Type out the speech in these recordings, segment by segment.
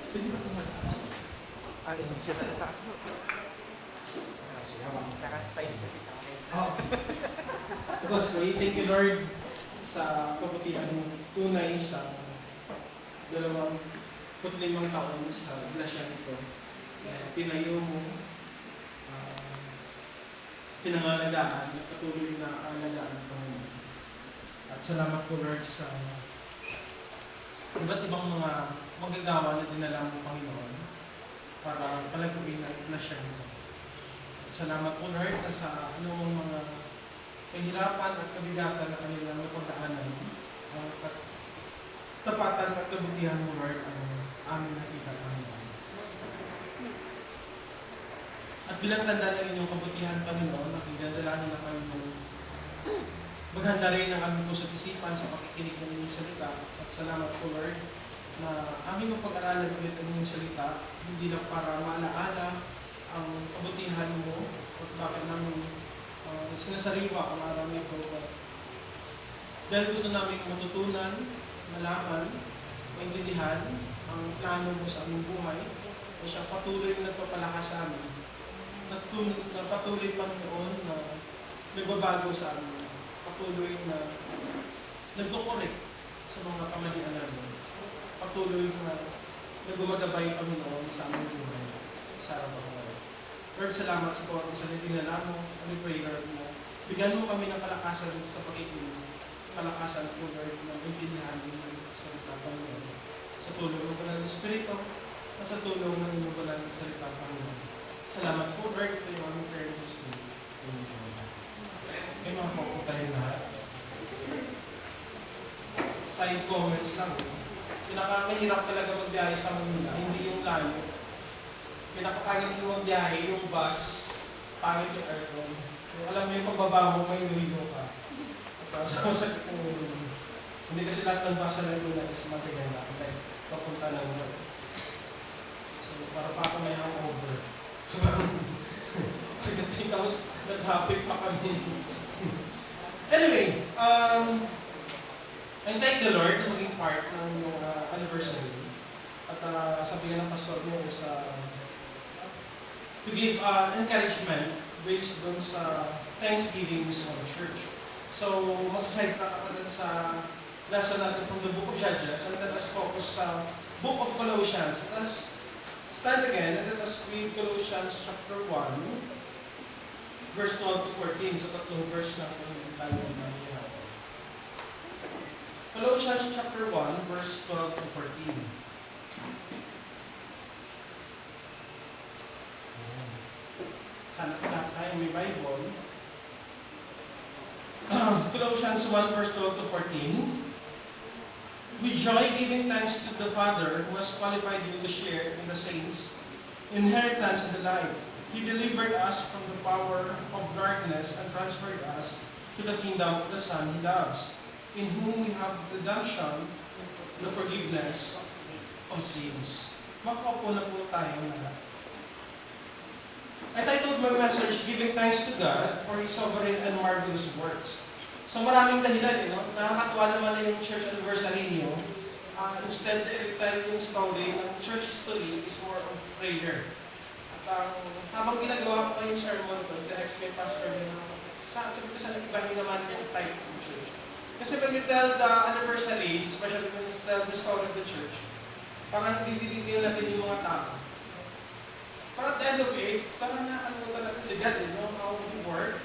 Pwede ba tumataas? Hindi siya natataas mo. Nakaspace na dito. Tapos, thank you Lord sa kabutihan mo tunay sa 25 taon sa iglesia nito. Tinayo mo, pinangalagaan at patuloy na alagaan ko. At salamat po Lord sa iba't ibang mga magagawa na dinala mo Panginoon para palaguin ang iglesia nito. At salamat po Lord sa anumang mga kahirapan at kabigatan na kanilang napagdaanan. Tapatan at kabutihan mo Lord ang aming nakita Panginoon. At bilang tanda na inyong kabutihan Panginoon, nakikidalangin na kami mong maghanda rin ang aming pusat isipan sa pakikinig ng inyong salita. At salamat po Lord na aming mapag-aralan ulit ang inyong salita, hindi lang para maalaala ang kabutihan mo at bakit namin sinasariwa ang araw nito. Dahil gusto namin matutunan, malaman, maintindihan ang plano mo sa aming buhay o siya patuloy na nagpapalakas sa amin. Patuloy Panginoon na nagbabago sa amin. Patuloy na nagkukorek sa mga kamalian namin. Patuloy na nagumagabay Panginoon sa aming buhay sa araw-araw. Lord, salamat sa kawang isa na dinala mo. Kami pray, Lord, na bigyan mo kami ng kalakasan sa pakikinig. Kalakasan po, Lord, na maintindihan mo sa salita, Panginoon. Sa tulong ng Banal na Espiritu, at sa tulong ng inyong Banal na salita, Panginoon. Salamat po, Lord, ito yung aming prayer this day. May mga po tayo lahat. Side comments lang. Pinakamahirap talaga magbiyahe sa Manila, hindi yung layo. Pinakapangit yung magbiyahe, yung bus, pangit yung aircon. Alam mo yung pagbaba mo, may luhigo ka. Hindi kasi lahat ng bus sa Laguna is matigala. Papunta lang mo. So, para pa ako may hangover. Pagdating tapos, nag-traffic pa kami. Anyway, and thank the Lord na maging part ng anniversary. At sabi nga ng pastor mo is to give encouragement based dun sa Thanksgiving sa church. So, mag-side track ako dun sa lesson natin from the book of Judges and let us focus sa book of Colossians. Let us stand again and let us read Colossians chapter 1 verse 12 to 14. So, tatlong verse lang yung tayo na Colossians chapter 1 verse 12 to 14. Sana lahat tayo may Bible. Colossians 1 verse 12 to 14. With joy giving thanks to the Father who has qualified you to share in the saints' inheritance in the light. He delivered us from the power of darkness and transferred us to the kingdom of the Son He loves, in whom we have redemption, the forgiveness of sins. Makaupo na po tayo lahat. I titled my message, Giving Thanks to God for His Sovereign and Marvelous Works. So maraming dahilan, no? Nakakatuwa naman na yung church anniversary niyo. Instead, i-tell yung story ng church history is more of prayer. At habang ginagawa ko yung sermon ko, the-ex may pastor niya, sabi ko sa nag-ibahin naman yung type of church. Kasi when we tell the anniversary, especially when we tell the story of the church, parang dididetail natin yung mga tao. But at the end of it, parang nakalimutan natin si God, no? How we work.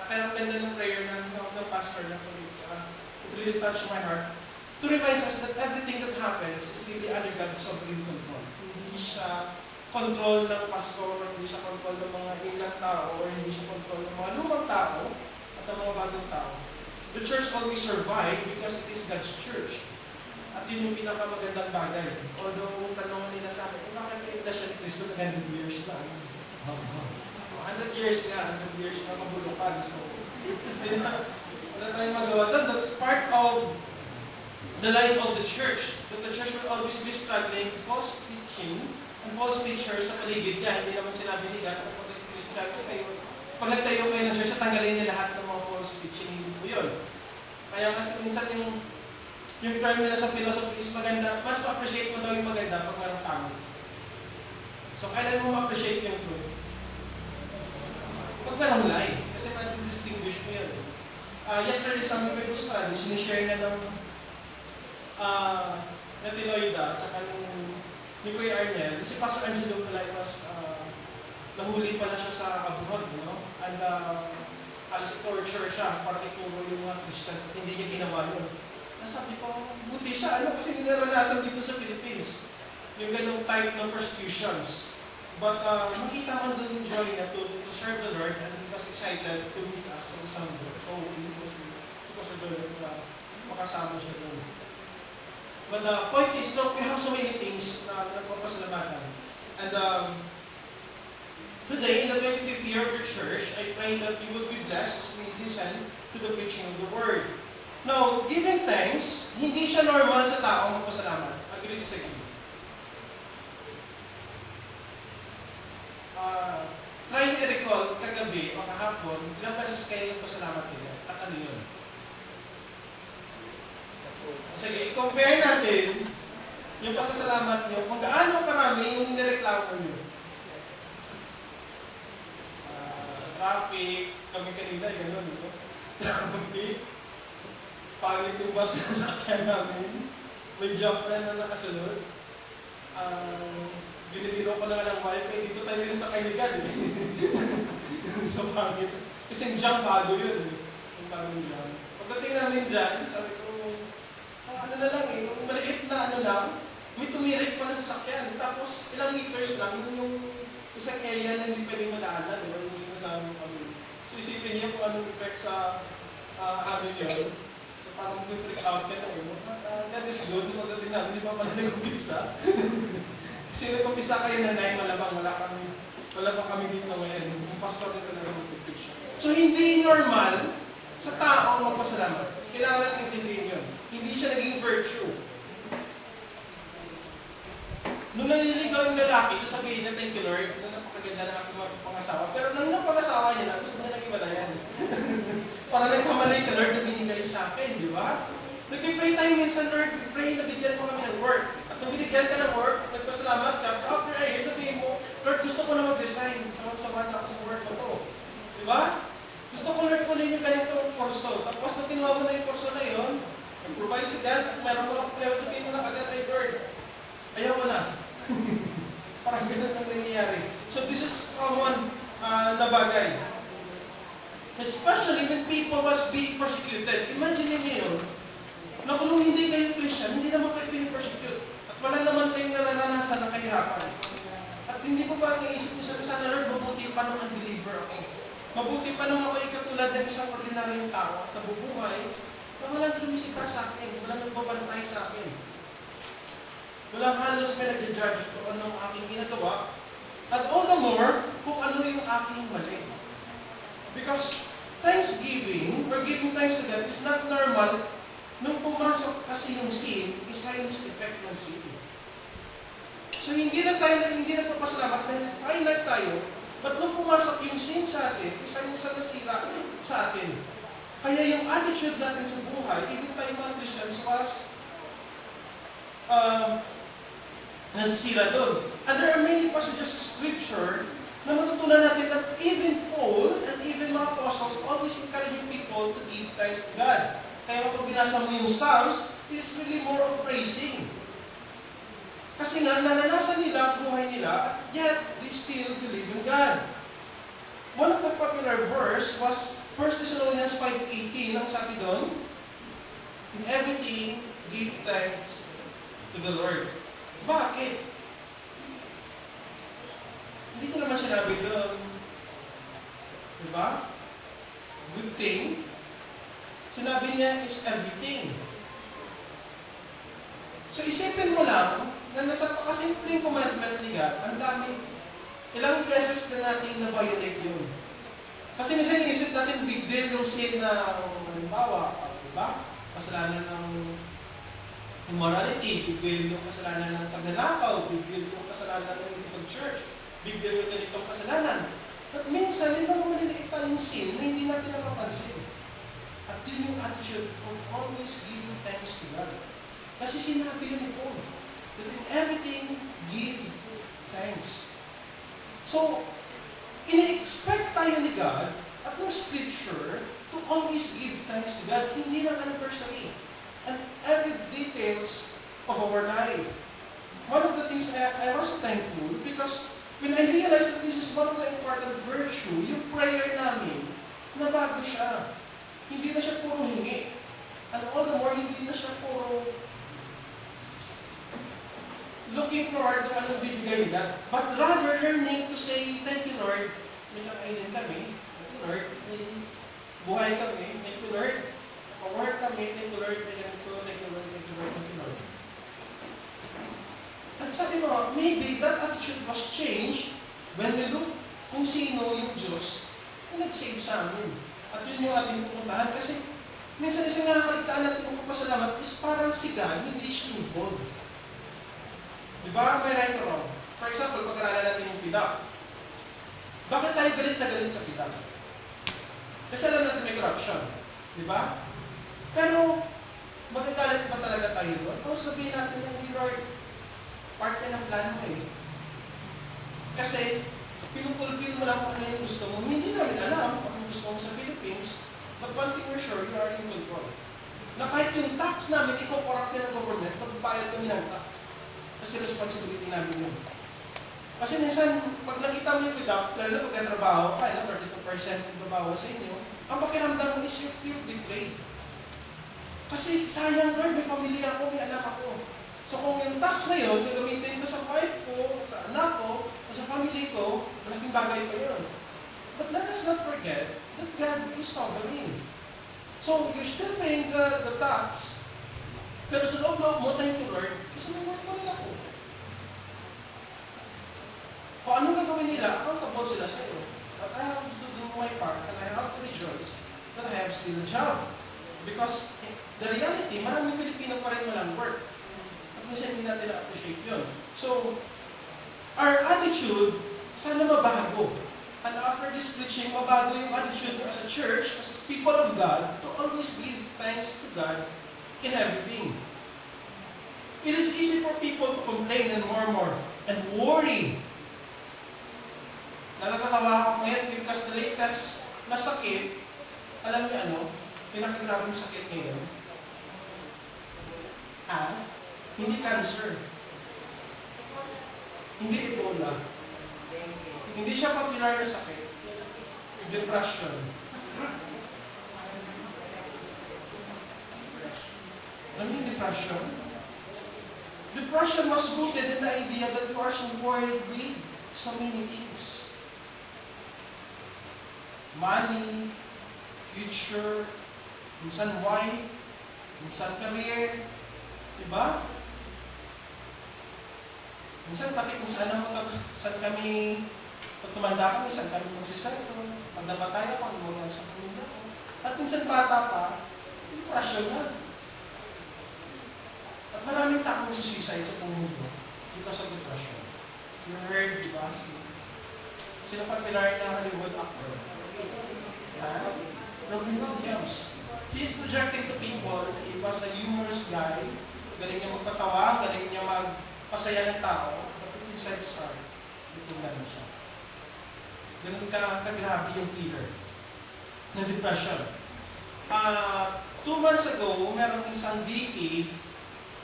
Kaya ang ganda ng prayer ng pastor na it really touched my heart to remind us that everything that happens is really under God's sovereign control. Hindi siya control ng pastor, hindi siya control ng mga ilang tao, or hindi siya control ng mga lumang tao at ng mga bagong tao. The church always survive because it is God's church. At yun yung pinakamagandang bagay. Although, tanong nila sa akin, bakit yung Iglesia ni Cristo na 100 years lang? 100 years nga, 100 years na kabulukan. So, wala tayong magawa doon. That's part of the life of the church. That the church will always be struggling with false teaching and false teachers sa paligid niya. Hindi naman sinabi ni God, kapag Christians kayo, pag nagtayo kayo ng church, tanggalin niya lahat ng mga false teaching. Hindi po yun. Kaya kasi minsan yung term nila sa philosophy is maganda, mas ma-appreciate mo daw maging maganda pag merong pangit. So, kailan mo ma-appreciate yung truth? Pag merong lie. Kasi ma-distinguish mo yan. Yesterday sa aming Bible study, sinishare nga ng Natiloida at saka ni Kuya Arnel. Si Pastor Angelo Palay was nahuli pala siya sa abroad, no? And halos torture siya para ituro yung mga Christians at hindi niya ginawa yun. Nasabi ko, buti siya, kasi ninaranasan dito sa Philippines. Yung ganong type ng persecutions. But makita mo doon yung joy niya to serve the Lord and he was excited to meet us on Sunday. So, he was makasama siya doon. But the point is, look, we have so many things na nagpapasalamatan. And today, in the 25th year of your church, I pray that you will be blessed as we listen to the preaching of the Word. Now, giving thanks, hindi siya normal sa taong magpasalamat. Agree to disagree? Try to recall kagabi o kahapon, ilang beses kayo nagpasalamat nila. At ano yun? Sige, i-compare natin yung pasasalamat nyo kung gaano karami yung nireklamo nyo. Traffic, kami kanina, gano'n, no? Traffic, pangit yung bus na sakyan namin, may jump na nakasunod. Binibiro ko na nga ng wife, dito tayo pinasakay ni God, eh. So, pangit. Kasi yung jump bago yun, eh. Yung bagong jump. Pagdating namin dyan, sabi ko, ano na lang eh, yung maliit na ano lang, may tumirik pa na sasakyan. Tapos, ilang meters lang, yun yung isang area na hindi pwedeng madaanan, diba? Yung sinasabi kami. So, isipin niya kung anong effect sa amin yun. So, parang mag-freak out ka na yun. That is good. Pagdating namin, di ba pala nag-umpisa? Kasi nag-umpisa kayo na nai, malabang, wala pa kami dito ngayon. Yung pastor na talaga mag-preach. So, hindi normal sa tao magpasalamat. Kailangan natin intindihin yun. Hindi siya naging virtue. Nung naliligaw yung lalaki, sasabihin niya, thank you Lord, na napakaganda ng aking pangasawa. Pero nung napangasawa niya na, gusto niya nag-iwalayan. Para nagkamalay ka Lord na binigay sa akin, di ba? Nag-pray tayo minsan, Lord, pray na bigyan mo kami ng work. At nung binigyan ka ng work, nagpasalamat ka, after a year, sabihin mo, Lord, gusto ko na mag-resign. Sama-sama na ako sa work ko to. Di ba? Gusto ko Lord kunin yung ganitong kurso. Tapos nung kinuha mo na yung kurso na yun, provide si God, at meron mga problema, sabihin mo na agad, ay Lord, ayaw ko na. Parang ganun ang nangyayari. So this is common na bagay. Especially when people was being persecuted. Imagine niyo yun, na kung hindi kayo Christian, hindi naman kayo pinipersecute. At wala naman kayong nararanasan ng kahirapan. At hindi ko ba naisip niyo sana, Lord, mabuti pa nung unbeliever ako. Mabuti pa nung ako ay katulad ng isang ordinaryong tao at nabubuhay na walang sumisika sa akin, walang nagbabantay sa akin. Walang halos may nag-judge kung anong aking ginagawa. At all the more, kung ano yung aking mali. Because thanksgiving, or giving thanks to God, is not normal. Nung pumasok kasi yung sin, isa yung effect ng sin. So hindi na tayo, hindi nagpapasalamat dahil finite tayo, but nung pumasok yung sin sa atin, isa yung sa nasira sa atin. Kaya yung attitude natin sa buhay, even tayo mga Christians, was nasisira doon. And there are many passages of Scripture na matutunan natin that even Paul and even mga apostles always encouraging people to give thanks to God. Kaya kapag binasa mo yung Psalms, it's really more of praising. Kasi nga, naranasan nila ang buhay nila, at yet, they still believe in God. One of the popular verse was 1 Thessalonians 5:18, ang sabi doon, in everything, give thanks to the Lord. Bakit? Hindi ko naman sinabi doon. Diba? Good thing. Sinabi niya is everything. So isipin mo lang na nasa pakasimpleng commandment ni God, ang dami, ilang beses na natin na-violate yun. Kasi minsan iisip natin big deal yung sin na halimbawa, diba? Kasalanan ng immorality, big deal yung kasalanan ng pagnanakaw, big deal yung kasalanan ng pag-church, big deal yung ganitong kasalanan. At minsan, may mga maliliit tayong sin na hindi natin napapansin. At yun yung attitude of always giving thanks to God. Kasi sinabi yun ni Paul. That in everything, give thanks. So, ini-expect tayo ni God at ng Scripture to always give thanks to God, hindi lang anniversary. And every details of our life. One of the things I was so thankful because when I realized that this is one of the important virtue, yung prayer namin, nabago siya. Hindi na siya puro hingi. And all the more, hindi na siya puro looking forward kung anong bibigay nila. But rather, learning to say, thank you Lord, may nakainin kami, thank you Lord, may buhay kami, thank you Lord, pa-work kami, thank you Lord, may ganito, thank you Lord, thank you Lord, thank you Lord. At sabi mo, maybe that attitude was changed when we look kung sino yung Diyos na nag-save sa amin. At yun yung ating pupuntahan. Kasi minsan isang nakakaligtaan natin kung papasalamat is parang si God, hindi siya involved. Diba? May right or wrong. For example, pag-aralan natin yung PIDAP. Bakit tayo galit na galit sa PIDAP? Kasi alam natin may corruption. Diba? Pero, magagalit ba talaga tayo doon? O sabihin natin na hindi Lord, part yan ng plan mo eh. Kasi, pinupulfill mo lang kung ano yung gusto mo. Hindi namin alam kung ano gusto mo sa Philippines, but one thing we're sure, you are in control. Na kahit yung tax namin, iko-corrupt na ng government, magbayad kami ng tax. Kasi responsibility namin yun. Kasi minsan, pag nakita mo yung PIDAP, lalo na pag natrabaho ka, 32% yung trabaho sa inyo, ang pakiramdam mo is you feel betrayed. Kasi sayang Lord, may pamilya ako, may anak ako. So kung yung tax na yun, gagamitin ko sa wife ko, sa anak ko, o sa family ko, malaking bagay pa yun. But let us not forget that God is sovereign. So you're still paying the tax, pero sa loob-loob mo, thank you Lord, kasi may work mo nila ko. Kung anong gagawin nila, accountable sila sa iyo. But I have to do my part, and I have to rejoice that I have still a job. Because the reality, maraming Filipino pa rin walang work. Minsan hindi natin na-appreciate yun. So, our attitude, sana mabago. And after this preaching, mabago yung attitude as a church, as people of God, to always give thanks to God in everything. It is easy for people to complain and murmur and worry. Natatawa ako ngayon because the latest na sakit, alam niyo ano, pinakagrabing sakit ngayon, hindi cancer. Hindi Ebola. Hindi siya popular na sakit. Depression. Ano yung depression? Depression was rooted in the idea that you are so worried with so many things. Money, future, minsan wife, minsan career, diba? Minsan pati kung saan kami, pag tumanda kami, saan kami magsisento, pag namatay ako, ano mga sa pamilya ko. At minsan bata pa, depression na. At maraming taong suicide sa buong mundo because of depression. You heard, diba? Sino pa pilar na Hollywood actor? Robin Williams. He is projecting to people, he was a humorous guy, galing niya magpatawa, galing niya magpasaya ng tao, but inside his heart, itulan siya. Ganun kagrabe yung killer na depression. 2 months ago, merong isang VP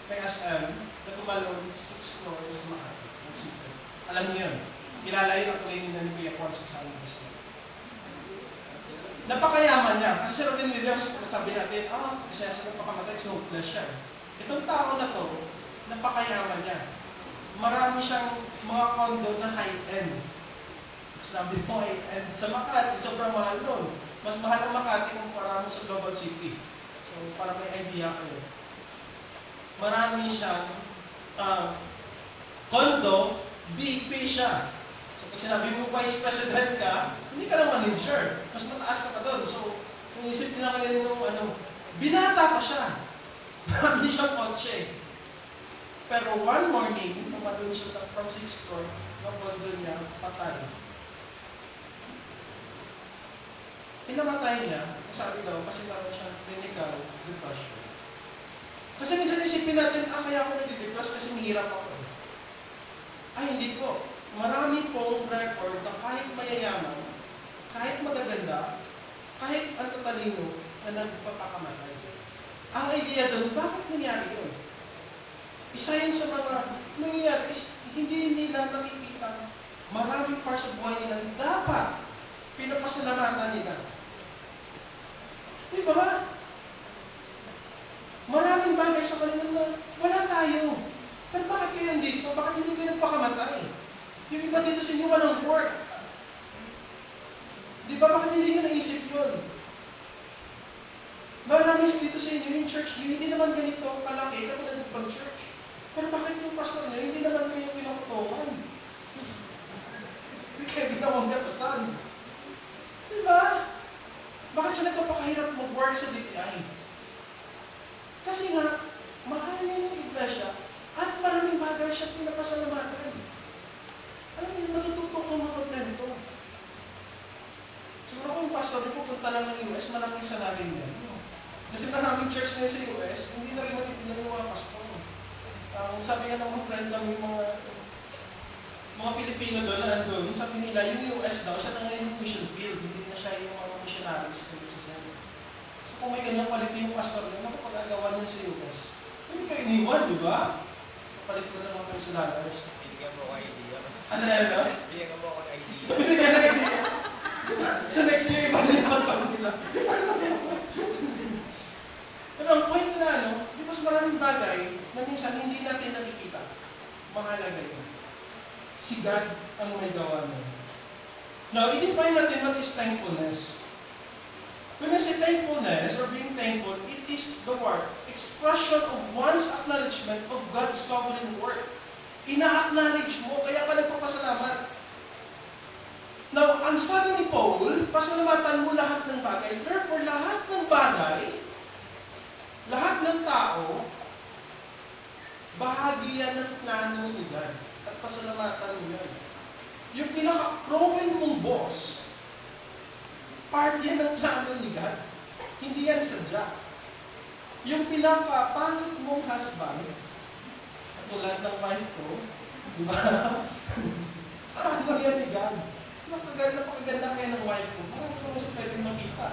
ng SM na tumalon 6 floors sa Makati. Alam niyo yun. Kilala yun ang tuloy nila ni Kuya Ponce sa amin. Napakayaman niya. Kasi si Robin Williams, sabi natin, kasi sa napakamatay, snowflash siya. Itong tao na to, napakayaman niya. Marami siyang mga condo na high-end. Sabi mo, high-end sa Makati, sobrang mahal doon. Mas mahal ang Makati kumpara mo sa Global City. So, para may idea kayo. Marami siyang condo, BP siya. Pag sinabi mo vice president ka, hindi ka lang manager. Mas mataas ka pa doon. So, kung isip nila ngayon nung binata pa siya. Marami siyang kotse. Pero one morning, namalun siya from 6th floor, nabaldo niya, patay. Hinamatay niya, sabi daw, kasi meron siyang clinical depression. Kasi minsan isipin natin, kaya ako nadidepress kasi mahirap ako. Ay, hindi po. Marami pong record na kahit mayayaman, kahit magaganda, kahit ang tatalino, na nagpapakamatay. Ang idea doon, bakit nangyari yun? Isa yun sa mga nangyayari is hindi nila nakikita maraming parts of buhay nila dapat pinapasalamatan nila. Diba? Maraming bagay sa kanila na wala tayo. Pero bakit kayo dito? Bakit hindi kayo nagpakamatay? Yung iba dito sa inyo walang work. Diba? Bakit hindi nyo naisip yun? Marami dito sa inyo, yung church nyo, hindi naman ganito kalaki katulad ng pag-church. Pero bakit yung pastor nyo, hindi naman kayo pinakutungan? Hindi kayo ginawang gatasan. Diba? Bakit siya nagpapakahirap mag-work sa DTI? Kasi nga, mahal niya yung iglesia at maraming bagay siya pinapasalamatan. Alam niyo, matututo kong mga ganito. Siguro kung yung pastor niyo pupunta lang ng US, malaking salary niya. Kasi maraming church ngayon sa US, hindi na rin matitinag yung mga pastor. Sabi nga ng mga friend namin, mga Pilipino doon na nandun, sabi nila, yung US daw, siya na ngayon yung mission field, hindi na siya yung mga missionaries na nagsasend. So kung may ganyang palit yung pastor niya, makapag-agawa niya sa US. Hindi ka iniwan, di ba? Palit ko na mga $1,000. Binigyan mo ko idea. Ano na yun? Binigyan mo ko idea. Binigyan na idea. Sa next year, iba na yung pastor nila. Pero ang point na, because maraming bagay na minsan hindi natin nakikita, mahalaga yun. Si God ang may gawa niya. Now, i-define natin what is thankfulness. When I say thankfulness or being thankful, it is the word, expression of one's acknowledgement of God's sovereign work. Ina-acknowledge mo, kaya ka nagpapasalamat. Now, ang sabi ni Paul, pasalamatan mo lahat ng bagay. Therefore, lahat ng bagay, lahat ng tao, bahagi yan ng plano ni God. At pasalamatan mo yan. Yung pinaka-proven mong boss, part yan ng plano ni God. Hindi yan sadya. Yung pinaka-pangit mong husband, katulad ng wife ko, di ba? Plano yan ni God. Napakaganda kayo ng wife ko. Parang kung siya pwedeng makita.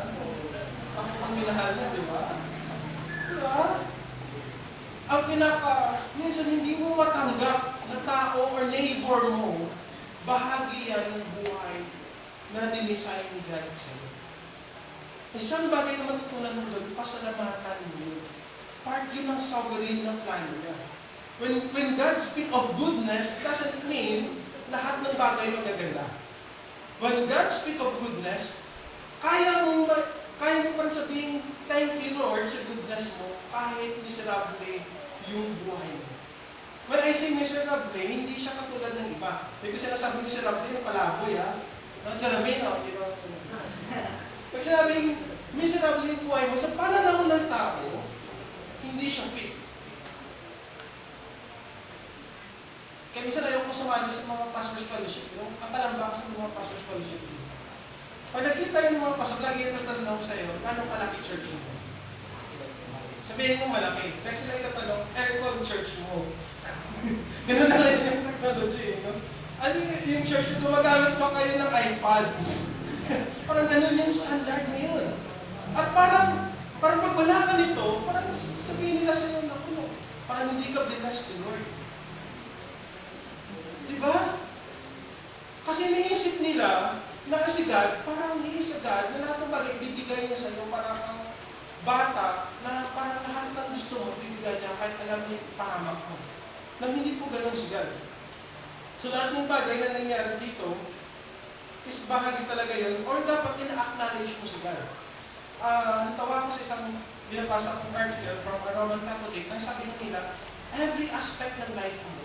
Ako ang minahal na, di ba? Diba? Ang minsan hindi mo matanggap na tao or neighbor mo, bahagi yan ng buhay na dinisign ni God sa'yo. Isang bagay na matutunan mo doon, pasalamatan mo yun. Part yun ng sovereign ng plano niya. When God speaks of goodness, it doesn't mean lahat ng bagay magaganda. When God speaks of goodness, kaya mo pa rin sabihin, thank you Lord sa goodness mo, kahit miserable yung buhay mo. When I say miserable, hindi siya katulad ng iba. May kasi sinasabi miserable, yung palaboy ha. Ang salamin, di ba? Pag sinabing miserable yung buhay mo, sa pananaw ng tao, hindi siya fit. Kaya minsan ayaw ko sumali sa mga pastors fellowship. Ang kalambak sa mga pastors fellowship. Pag nakita yung mga pastor, lagi yung tatanong sa'yo, gano'ng kalaki church mo? Sabihin mo malaki. Kaya sila yung tatanong, aircon church mo. Ganun na lang yung technology. No? Ano yung church mo, gumagamit pa kayo ng iPad. Parang ganun yung standard ngayon. At parang pag wala ka nito, parang sabihin nila sa'yo, naku, parang hindi ka blessed to Lord. Diba? Kasi naisip nila na si God, parang he is a God na lahat ng bagay bibigay niya sa iyo para kang bata na parang lahat ng gusto mo bibigay niya kahit alam niya ipahamak mo. Nang hindi po ganun si God. So lahat ng bagay na nangyari dito is bahagi talaga yun or dapat ina-acknowledge mo si God. Natawa ko sa isang binabasa kong article from a Roman Catholic na sabi nila, every aspect ng life mo,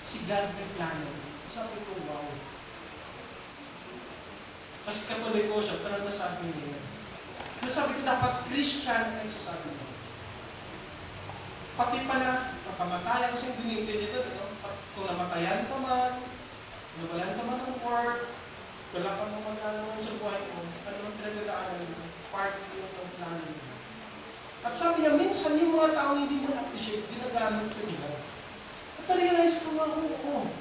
si God may plano. Sabi ko, wow. Kasi Katoliko siya, pero nasabi niya. Nasabi ko, dapat Christian ang nagsasabi mo. Pati pala, nakamatayan kasi binigay dito, kung namatayan ka man, nawalan ka man ng work, wala ka naman sa buhay mo, ano man pinagdadaanan mo, part yun ng plano mo. At sabi niya, minsan yung mga taong hindi mo na-appreciate, ginagamit ko nila. At na-realize ko nga, oo.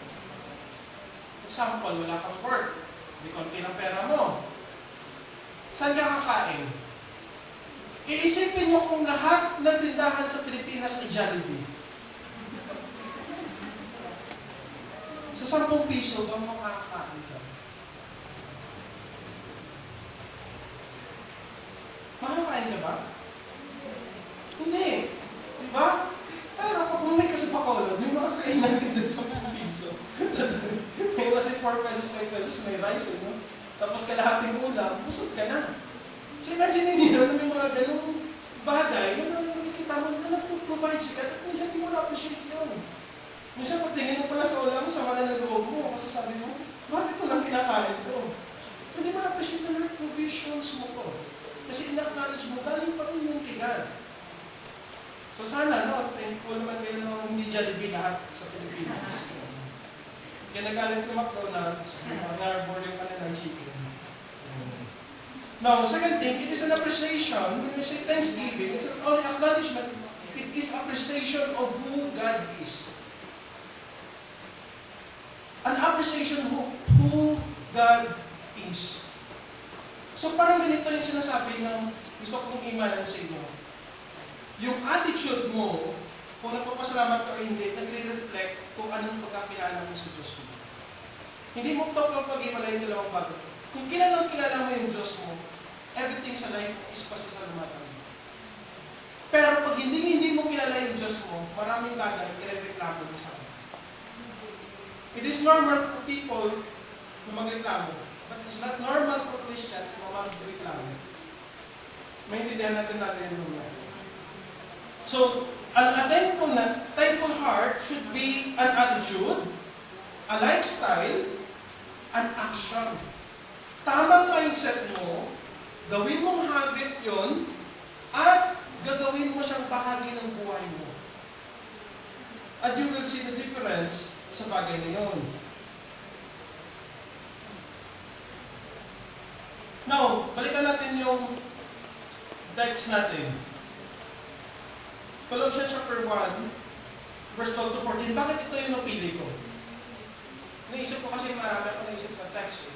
Example, wala kang work. Hindi konti ng pera mo. Saan ka kakain? Iisipin niyo kung lahat ng tindahan sa Pilipinas ay Jollibee. Sa 10 piso, bang makakakain ka? Makakain ka ba? Hindi. Diba? Pero pag bumalik ka sa Bacolod, may makakainan ka din sa 10 piso. May kasi 4 pesos, 5 pesos, may rice, no? Tapos kalahating ulam, busog ka na. So imagine niyo na may mga ganung bagay, yun ang makikita mo na nag-provide sila at minsan hindi mo na-appreciate yun. Minsan pagtingin mo pala sa ulam mo, sama na ng loob mo, kasi sabi mo, bakit ito lang kinakain ko? Hindi mo na-appreciate na lahat provisions mo ko. Kasi ina-acknowledge mo, galing pa rin yung kay God. So sana, no, thankful naman kayo na hindi Jollibee lahat sa Pilipinas. Kaya nagaling ko McDonald's, na-boarding ka na ng chicken. Now, second thing, it is an appreciation. When we say thanksgiving, it's not only acknowledgement, it is appreciation of who God is. An appreciation of who God is. So parang ganito yung sinasabi ng gusto kong imanan sa inyo. Yung attitude mo, kung nagpapasalamat ka o hindi, nagre-reflect kung anong pagkakilala mo sa Diyos mo. Hindi mo ito lang pag-iwalay yung dalawang bagay. Kung kilala mo yung Diyos mo, everything sa life is pasasalamatan mo. Pero pag hindi mo kilala yung Diyos mo, maraming bagay, i-reklamo mo sa kanya. It is normal for people na magreklamo, but it's not normal for Christians na magreklamo. Maintindihan natin yung mga. So, a thankful heart should be an attitude, a lifestyle, an action. Tamang mindset mo, gawin mong habit yon, at gagawin mo siyang bahagi ng buhay mo. And you will see the difference sa bagay na yon. Now, balikan natin yung text natin. Colossians chapter 1, verse 12 to 14. Bakit ito yung napili ko? Naisip ko kasi marami ako naisip na text.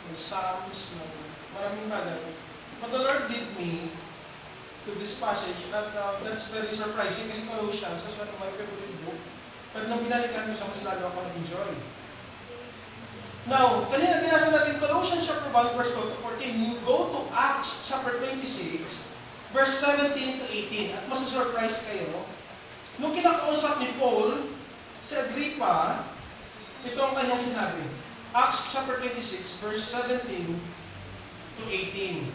Ng Psalms, maraming bagay. But the Lord led me to this passage that's very surprising kasi Colossians is one of my favorite book. But nung binalikan ko siya, mas lalo ako nag-enjoy. Now, kanina binasa natin Colossians chapter 1, verse 12 to 14. You go to Acts chapter 26, verse 17 to 18. At masusurprise kayo. Nung kinakausap ni Paul sa Agrippa, ito ang kanyang sinabi. Acts chapter 26, verse 17 to 18.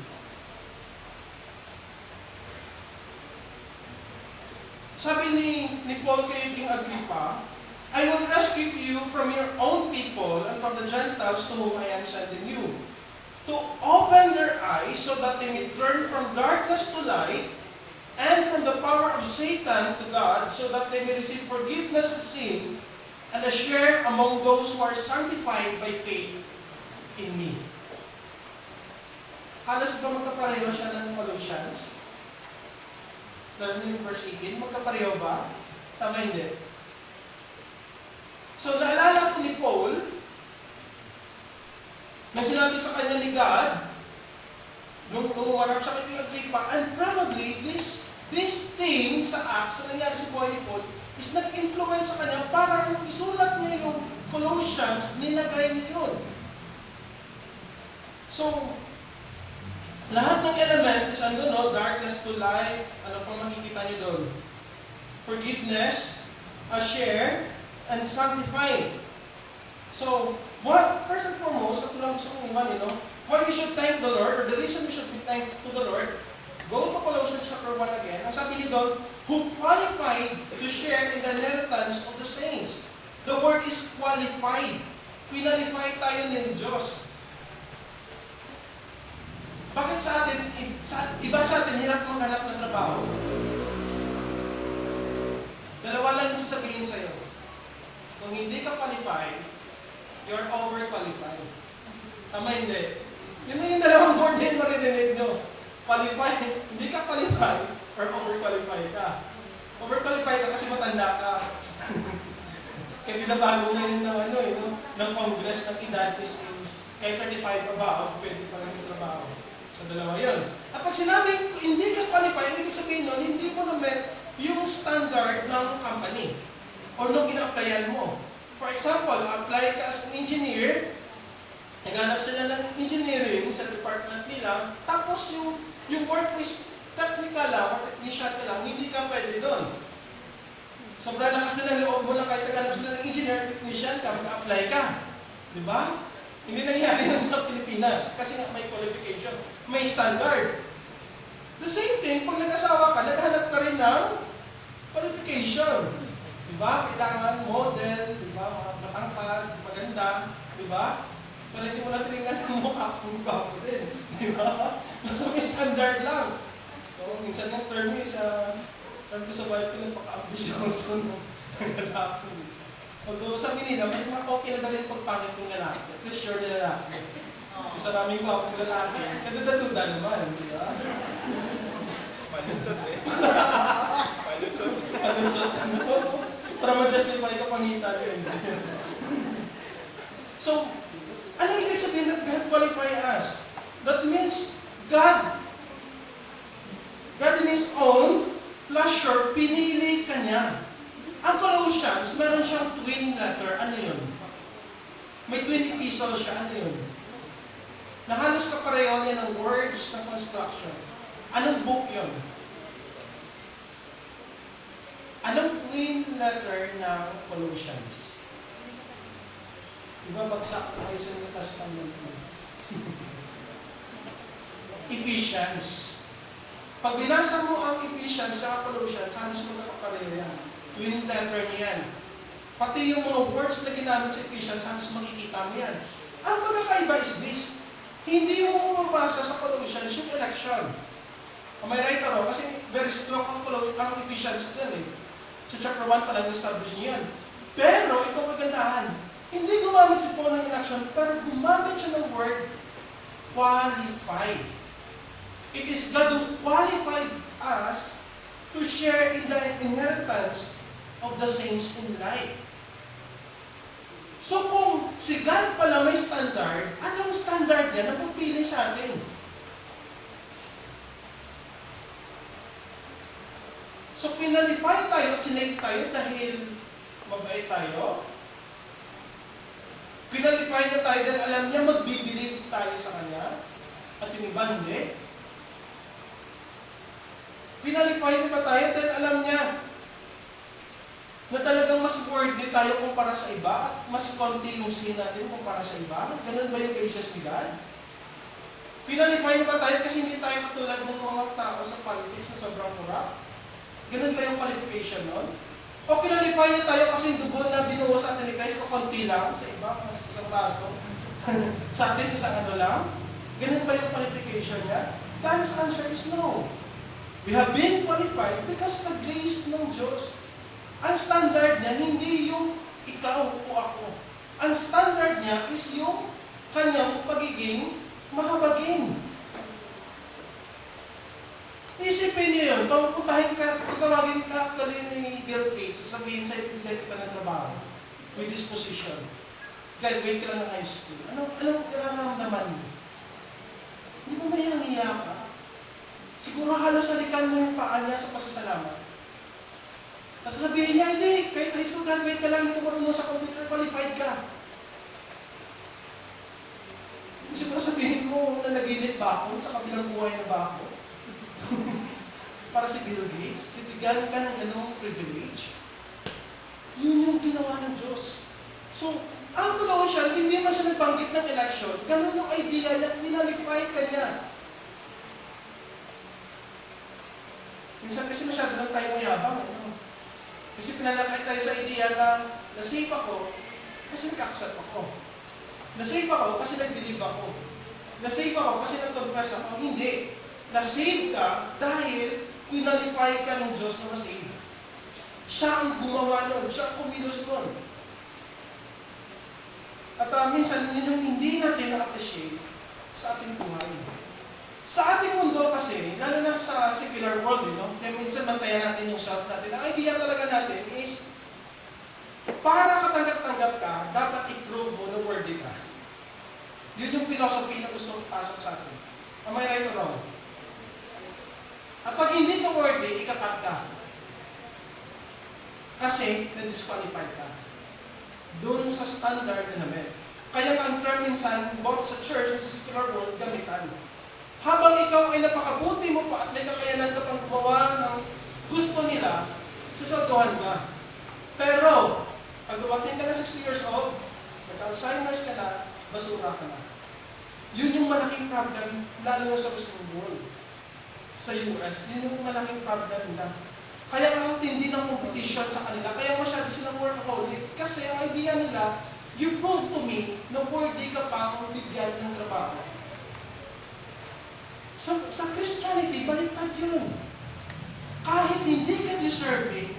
Sabi ni Paul kay King Agrippa, I will rescue you from your own people and from the Gentiles to whom I am sending you, to open their eyes so that they may turn from darkness to light and from the power of Satan to God, so that they may receive forgiveness of sin and a share among those who are sanctified by faith in me. Halos ba magkapareho siya ng Colossians? Lalo yung verse 18, magkapareho ba? Tama hindi. So, naalala ko ni Paul na sinabi sa kanya ni God nung umarap siya kay Agrippa, and probably this thing sa Acts na nangyari sa buhay ni Paul is nag-influence sa kanya para nung isulat niya yung Colossians, nilagay niya yun. So, lahat ng element is ano, no? Darkness to light, ano pang makikita niyo doon? Forgiveness, a share, and sanctifying. So, first and foremost, ito lang gusto kong iman, why we should thank the Lord, or the reason we should be thankful to the Lord, go to Colossians chapter 1 again. Ang sabi niyo doon, who qualified to share in the inheritance of the saints. The word is qualified. Qualify tayo ng Diyos. Bakit sa atin, iba sa atin, hirap maghanap ng trabaho? Dalawa lang sasabihin sa'yo. Kung hindi ka qualified, you're overqualified. Tama hindi? Yun na yung dalawang word na yung maririnig nyo. Qualified, hindi ka qualified, or overqualified ka. Overqualified ka kasi matanda ka. Kaya binabago ngayon ng ng Congress ng edad is kaya 35 above, pwede pa rin trabaho. So, dalawa yun. At pag sinabing hindi ka qualified, ibig sabihin nun, hindi mo na-met yung standard ng company or nung ina-applyan mo. For example, apply ka as an engineer, naghanap sila ng engineering sa department nila, tapos yung work is technical lang, or technician ka lang, hindi ka pwede doon. Sobrang lakas na ng loob mo na kahit naghanap sila ng engineer, technician ka, mag-apply ka. Di ba? Hindi nangyari yan sa Pilipinas kasi nga may qualification, may standard. The same thing, pag nag-asawa ka, naghanap ka rin ng qualification. Diba? Kailangan model, diba? Mga matangkad, maganda, diba? Pero hindi mo na tinignan ang mukha kung gwapo din. Diba? Nasa may standard lang. So, minsan yung term is, term ko sa Bible, pinagpaka-ambisyoso ng lalaki. Although sabi nila, mas okay na daw yung pagpangit ng lalaki. At least sure na lalaki. Isa naming gwapong lalaki. Kadada-duda naman, diba? Malusot eh. Malusot. Malusot. Para ma-justify ka pangitan yun. So, ano ibig sabihin that God qualify us? That means, God in His own pleasure, pinili ka niya. Ang Colossians, meron siyang twin letter. Ano yun? May twin epistle siya. Ano yun? Na halos kapareho niya ng words ng construction. Anong book yun? Anong twin letter ng Colossians? Diba bagsak na kayo sa New Testament mo? Ephesians. Pag binasa mo ang Ephesians at Colossians, halos magkakapareho yan. Twin letter niyan. Pati yung mga words na ginamit sa Ephesians, halos makikita mo yan. Ang pagkakaiba is this. Hindi mo mabasa sa Colossians yung election. May right or wrong? Kasi very strong ang Ephesians din eh. So chapter 1 pa lang establish niya yan. Pero itong kagandahan, hindi gumamit si Paul ng election, pero gumamit siya ng word qualified. It is God who qualified us to share in the inheritance of the saints in light. So kung si God pala may standard, anong standard niya na pagpili sa atin? So pinalify tayo at sinave tayo dahil mabait tayo. Pinalify na tayo dahil alam niya magbibilieve tayo sa Kanya. At yung iba hindi. Pinalify na ba tayo dahil alam niya na talagang mas worthy tayo kumpara sa iba at mas konti yung sin natin kumpara sa iba? Ganun ba yung cases ni God? Pinalify na ba tayo kasi hindi tayo katulad ng mga tao sa politics na sobrang kurap? Ganun ba yung qualification nun? O pinalify na tayo kasi yung dugo na binuho sa atin ni Christ o konti lang sa iba, mas isang baso. Sa atin isang ano lang? Ganun ba yung qualification niya? God's answer is no. We have been qualified because the grace ng Diyos. Ang standard niya, hindi yung ikaw o ako. Ang standard niya is yung kanyang pagiging mahabagin. Isipin niyo yun, papuntahin ka, pagtawagin ka actually ni Bill Gates, sabihin sa'yo, bigyan kita ng trabaho with this position. Graduate ka lang ng high school. Anong nararamdaman mo? Hindi mo mayang-iya ka? Siguro halos halikan mo yung paa niya sa pasasalamat. At sabihin niya, hindi, kahit high school graduate ka lang, hindi ka marunong sa computer, qualified ka. Siguro sabihin mo, na naginip ba ako sa kabilang buhay na ba ako? Para si Bill Gates, bibigyan ka ng ganong privilege. Yun yung ginawa ng Diyos. So, ang Colossians, hindi man siya nagbanggit ng election, ganun yung idea na ninalify ka niya. Minsan kasi masyado lang tayo mayabang. Kasi pinalakay tayo sa idea na nasave ako kasi nag-accept ako. Nasave ako kasi nag-believe ako. Nasave ako kasi nag-confess ako. Hindi. Nasave ka dahil pinalify ka ng Diyos na nasave. Siya ang gumawa nun. Siya ang kumilos nun. At minsan, yun yung hindi natin na-appreciate sa ating buhay. Sa ating mundo kasi, lalo na sa secular world, kaya minsan bantayan natin yung self natin. Ang idea talaga natin is, para katanggap-tanggap ka, dapat i-prove mo na worthy ka. Yun yung philosophy na gusto kong ipasok sa atin. Am I right or wrong? At pag hindi ka worthy, ikakat ka. Kasi, na-disqualify ka. Doon sa standard na namin. Kaya ang term minsan, both sa church at sa secular world, gamitan. Habang ikaw ay napakabuti mo pa at may kakayanan ka pang gumawa ng gusto nila, susunduhan ka. Pero, pag dumating ka na 60 years old, nag-Alzheimer's ka na, basura ka na. Yun yung malaking problem, lalo na sa Western world. Sa US, yun yung malaking problem nila. Kaya ang tindi ng competition sa kanila, kaya masyado silang workaholic. Kasi ang idea nila, you prove to me na worthy ka pang bigyan ng trabaho. Sa Christianity, baliktad yun. Kahit hindi ka deserving,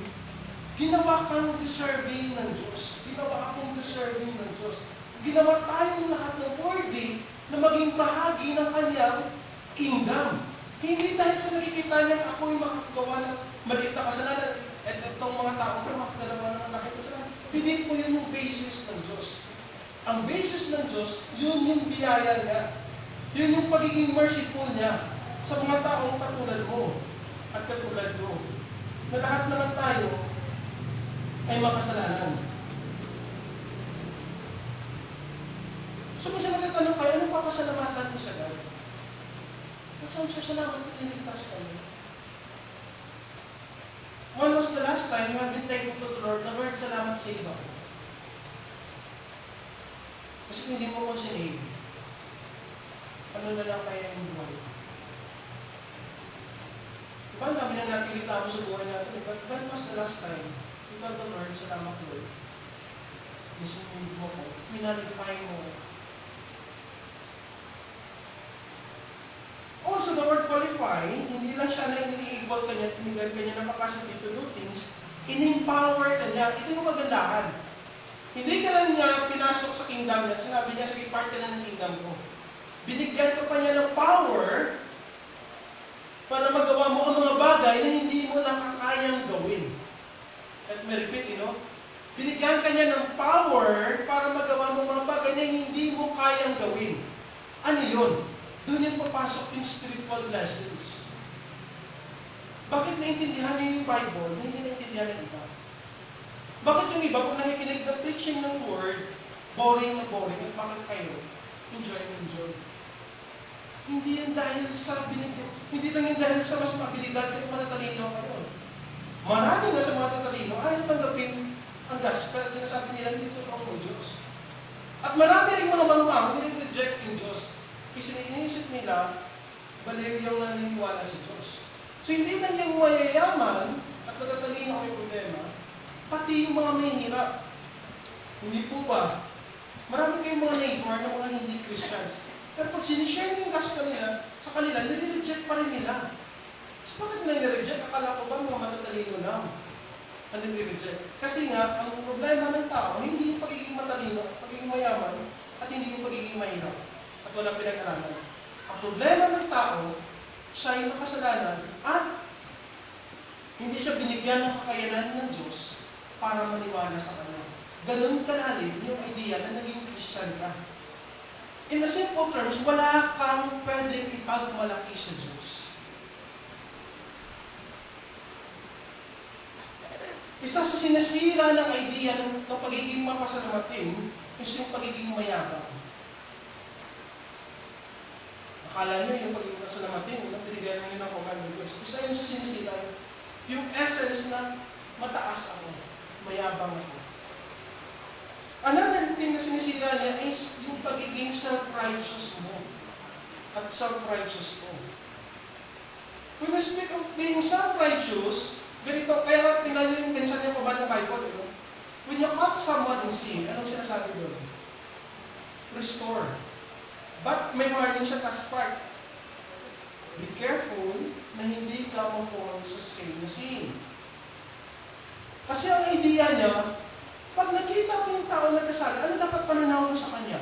ginawa kang deserving ng Diyos. Ginawa akong deserving ng Diyos. Ginawa tayong lahat ng worthy na maging bahagi ng kanyang kingdom. Hindi dahil sa nakikita niya ako'y makakagawa ng maliit na kasalanan at itong mga taong pero makakagawa ng nakikita kasalanan. Hindi po yun yung basis ng Diyos. Ang basis ng Diyos, yun yung biyaya niya. Yun yung pagiging merciful niya sa mga taong katulad mo at katulad mo. Na lahat naman tayo ay makasalanan. So, minsan magtatanong kayo, anong papasalamatan mo sa God? Saan siya salamat na niligtas kami? When was the last time you have been thankful to the Lord na Lord, salamat sa iba? Kasi hindi mo ko sinave. Ano na lang kaya yung buhay? Diba ang dami na natin reklamo sa buhay natin? But when was the last time you told the Lord, salamat Lord? Isinave mo ko, minalify mo. Also, the word qualify, hindi lang siya na ini-able kanya, tinigyan kanya ng capacity to do things, in-empower kanya. Ito yung kagandahan. Hindi ka lang niya pinasok sa kingdom niya, sinabi niya, sige, part ka na ng kingdom ko. Binigyan ka pa niya ng power para magawa mo ang mga bagay na hindi mo nakakayang gawin. At may repeat, binigyan ka niya ng power para magawa mo mga bagay na hindi mo kayang gawin. Ano yun? Doon yung papasok yung spiritual blessings. Bakit naintindihan niyo yung Bible na hindi naintindihan ng iba? Bakit yung iba, kung nakikinig ng preaching ng word, boring na boring, at bakit kayo? Enjoy. Hindi yan dahil sa binigyan. Hindi lang yan dahil sa mas mabilidad kayo matatalino kayo. Marami nga sa mga tatalino ayaw tanggapin ang gospel. Sinasabi nila, hindi totoong ng Diyos. At marami rin mga manumang, nire-reject yung Diyos. Kasi iniisip nila, baliw yung naniniwala sa Diyos. So hindi lang yung mayayaman at matatalino may problema, pati yung mga may hirap. Hindi po ba? Marami kayong mga neighbor ng mga hindi Christians. Pero pag sinishare yung gospel nila, sa kanila, nire-reject pa rin nila. So bakit nila nire-reject? Akala ko ba mga matatalino lang ang nire-reject? Kasi nga, ang problema ng tao, hindi yung pagiging matalino, pagiging mayaman, at hindi yung pagiging mahirap. At walang pinag-aralan. Ang problema ng tao, siya ay makasalanan at hindi siya binigyan ng kakayanan ng Diyos para maniwala sa Kanya. Ganun kalalim yung idea na naging Christian ka. In the simple terms, wala kang pwedeng ipagmalaki sa Diyos. Isa sa sinasira ng idea ng pagiging mapasalamatin is yung pagiging mayabang. Akala nyo yung pagiging mapasalamatin, binigyan nyo ng command ng Diyos. Isa yun sa sinisira. Yung essence na mataas ako, mayabang ako. Another thing na sinisira niya is yung pagiging self-righteous mo at self-righteous mo. When we speak of being self-righteous, ganito, kaya tingnan niyo yung minsan yung command ng Bible, when you caught someone in sin, anong sinasabi doon? Restore. But may warning siya last part. Be careful na hindi ka ma-fall sa same na sin. Kasi ang idea niya, pag nakita mo yung tao nagkasala, ano dapat pananaw mo sa kanya?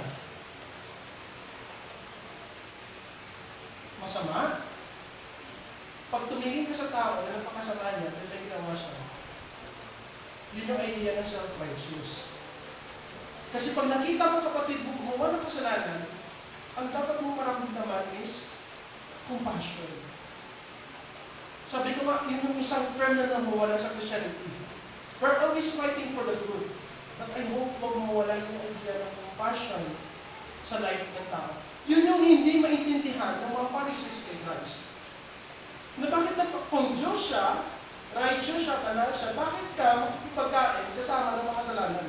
Masama? Yun yung idea ng self-righteous. Kasi pag nakita mo kapatid mo gumawa ng kasalanan, ang dapat mong maramdaman is compassion. Sabi ko nga, yun yung isang term na namawala sa Christianity. We're always fighting for the truth. But I hope wag mawala yung idea ng compassion sa life ng tao. Yun yung hindi maintindihan ng mga Pharisees kay Christ. Na bakit kung Diyos siya, righteous siya, banal siya, bakit ka makikipagkain kasama ng makasalanan?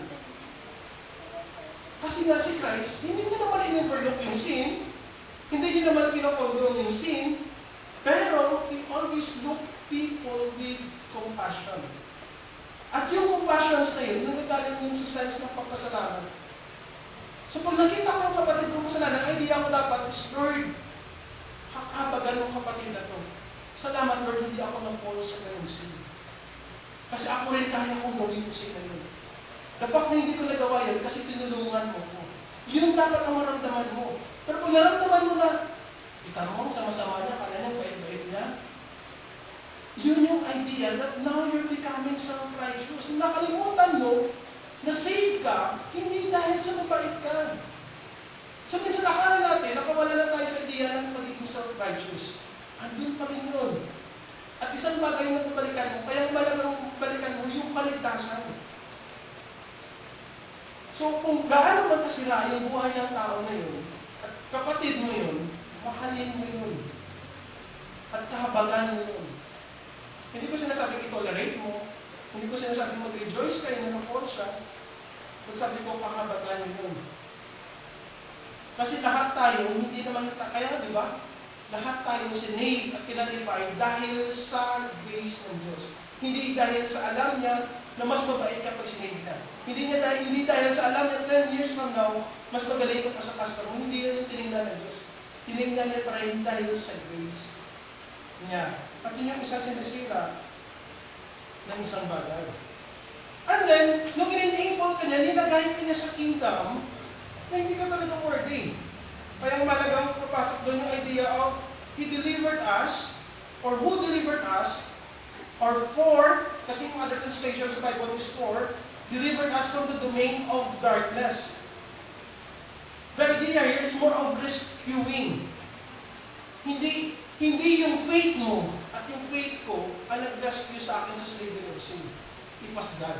Kasi nga si Christ, hindi niya naman in-overlook yung sin, hindi niya naman kinakondom yung sin, pero He always look people with compassion. At yung compassion na yun, nanggagaling yun sa sense ng pagkasalanan. So pag nakita ko yung kapatid kong kasalanan, ay di ako dapat is, Lord, hakabagan ng kapatid na to. Salamat Lord, hindi ako na-fall sa ganung sin. Kasi ako rin kaya kong gawin ko sin na yun. The fact na hindi ko nagawa yun kasi tinulungan mo ko. Yun dapat ang maramdaman mo. Pero kung naramdaman mo na, itanong mo, sama-sama niya, kaya niya, bait-bait niya. Yun yung idea that now you're becoming self-righteous. Nakalimutan mo na save ka, hindi dahil sa mabait ka. So minsan nakala natin, nakawala na tayo sa idea ng pagiging self-righteous. Andun pa rin yun. At isang bagay na pabalikan mo, kaya malagang balikan mo yung kaligtasan. So kung gaano man kasira yung buhay ng tao na yun, at kapatid mo yun, mahalin mo yun. At kahabagan mo yun. Hindi ko sinasabing i-tolerate mo. Hindi ko sinasabing mag-rejoice kayo na na-fall siya. Kung sabi ko, kahabagan mo yun. Kasi lahat tayo, hindi naman, kaya di ba? Lahat tayo sinave at kinalify dahil sa grace ng Diyos. Hindi dahil sa alam niya na mas mabait kapag sinave ka. Hindi dahil sa alam niya 10 years from now, mas magaling ka pa sa customer. Hindi yun yung tinignan ng Diyos. Tinignan niya pa rin dahil sa grace niya. At yun yung isang sinisira ng isang bagay. And then, nung in-enable ka niya, nilagay ka niya sa kingdom na hindi ka talaga worthy. Kaya malagang papasok doon yung idea of He delivered us, or who delivered us, or for, kasi yung other translation sa Bible is for, delivered us from the domain of darkness. The idea here is more of rescuing. Hindi yung faith mo at yung faith ko ang nag-rescue sa akin sa slavery of sin. It was God.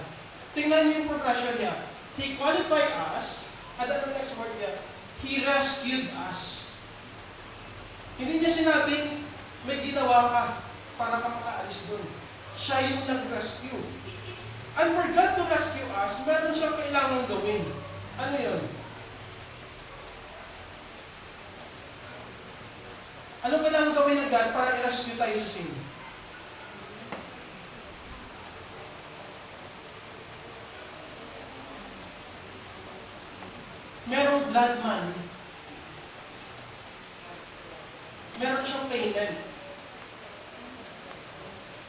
Tingnan niyo yung progression niya. He qualified us, at ano next word niya? He rescued us. Hindi niya sinabing, may ginawa ka para ka makaalis doon. Siya yung nag-rescue. And for God to rescue us, meron siyang kailangan gawin. Ano yun? Anong kailangan gawin ng God para i-rescue tayo sa sin? Merong blood money. Meron siyang payment.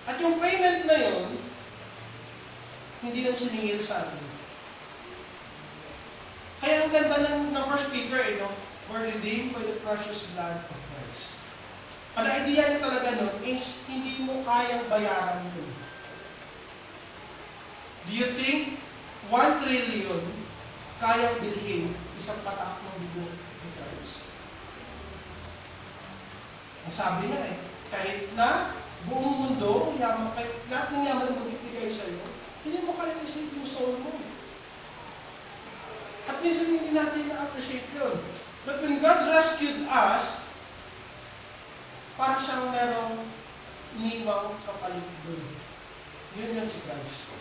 At yung payment na yun, hindi yun siningil sa atin. Kaya ang ganda ng 1 Peter, no? We're redeemed by the precious blood of Christ. Ang idea niya talaga nun is hindi mo kayang bayaran yun. Do you think 1 trillion kayang bilhin isang patak ng dugo ni Christ? Ang sabi niya kahit na buong mundo, kahit lahat ng yaman na mag-ibigay sa'yo, hindi mo kayang isip yung soul mo. At minsan hindi natin na-appreciate yun. But when God rescued us, parang siyang merong iniwang kapalit doon. Yun yung si Christ.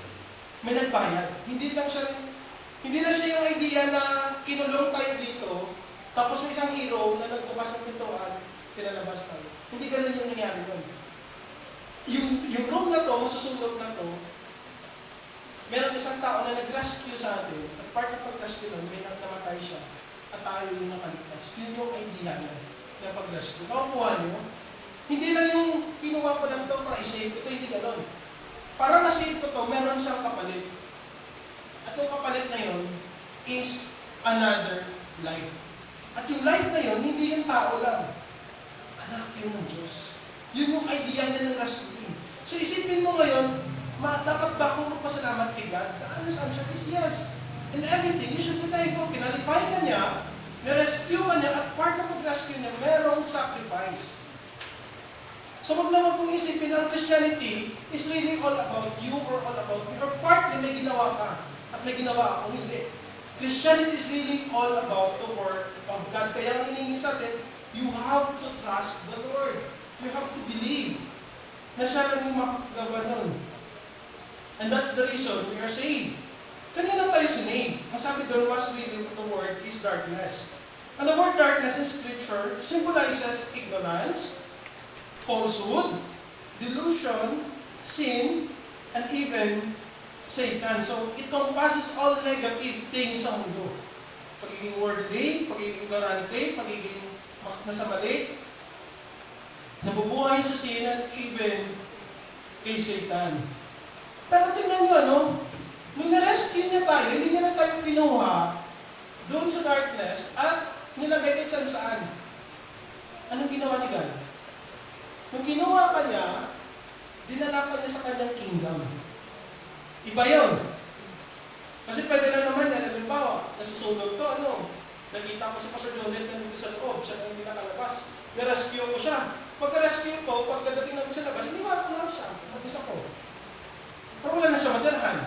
May nagbayad. Hindi na siya yung idea na kinulong tayo dito, tapos may isang hero na nagbukas ng pintuan, tinalabas tayo. Hindi ganun yung nangyari doon. Yung room na to, masusulog na to, meron isang tao na nag-rescue sa atin, at part ng pag-rescue nun, may namatay siya, at tayo yung nakaligtas. Yun yung idea na pag-rescue. Nakukuha niyo? Hindi lang yung kinuha ko lang ito para i-save ito, hindi gano'n. Para na-save ko ito, meron siyang kapalit. At yung kapalit na yun is another life. At yung life na yun, hindi yung tao lang. Anak yun ng Diyos. Yun yung idea niya ng rescuing. So isipin mo ngayon, dapat ba akong magpasalamat kay God? The honest answer is yes. In everything, you should be thankful. Kinalify ka niya, nirescue ka niya, at part of pag-rescue niya, merong sacrifice. So wag naman kong isipin ang Christianity is really all about you or all about me. Or partly may ginawa ka at may ginawa ako, hindi. Christianity is really all about the Word of God. Kaya ang hiningi sa atin, you have to trust the Lord. You have to believe na siya lang yung makakagawa nun. And that's the reason we are saved. Kanina tayo sinave. Ang sabi doon was really the word is darkness. And the word darkness in Scripture symbolizes ignorance, falsehood, delusion, sin, and even Satan. So, it encompasses all negative things sa mundo. Pagiging worldly, pagiging ignorante, pagiging nasa mali, nabubuhay sa sin, and even kay Satan. Pero tingnan nyo, nung na-rescue niya tayo, hindi niya na tayo pinuha doon sa darkness at nilagay kahit saan. Anong ginawa ni God? Nung kinuha ka niya, dinala ka niya sa kanyang kingdom. Iba yun. Kasi pwede lang naman yan, halimbawa, nasusunod to, nakita ko si Pastor Jonet na nandito sa loob, siya na hindi nakalabas. Na-rescue ko siya. Pagka-rescue ko, pagkadating namin sa labas, hindi ko lang siya, mag-isa ko. Pero wala na siya madirhan.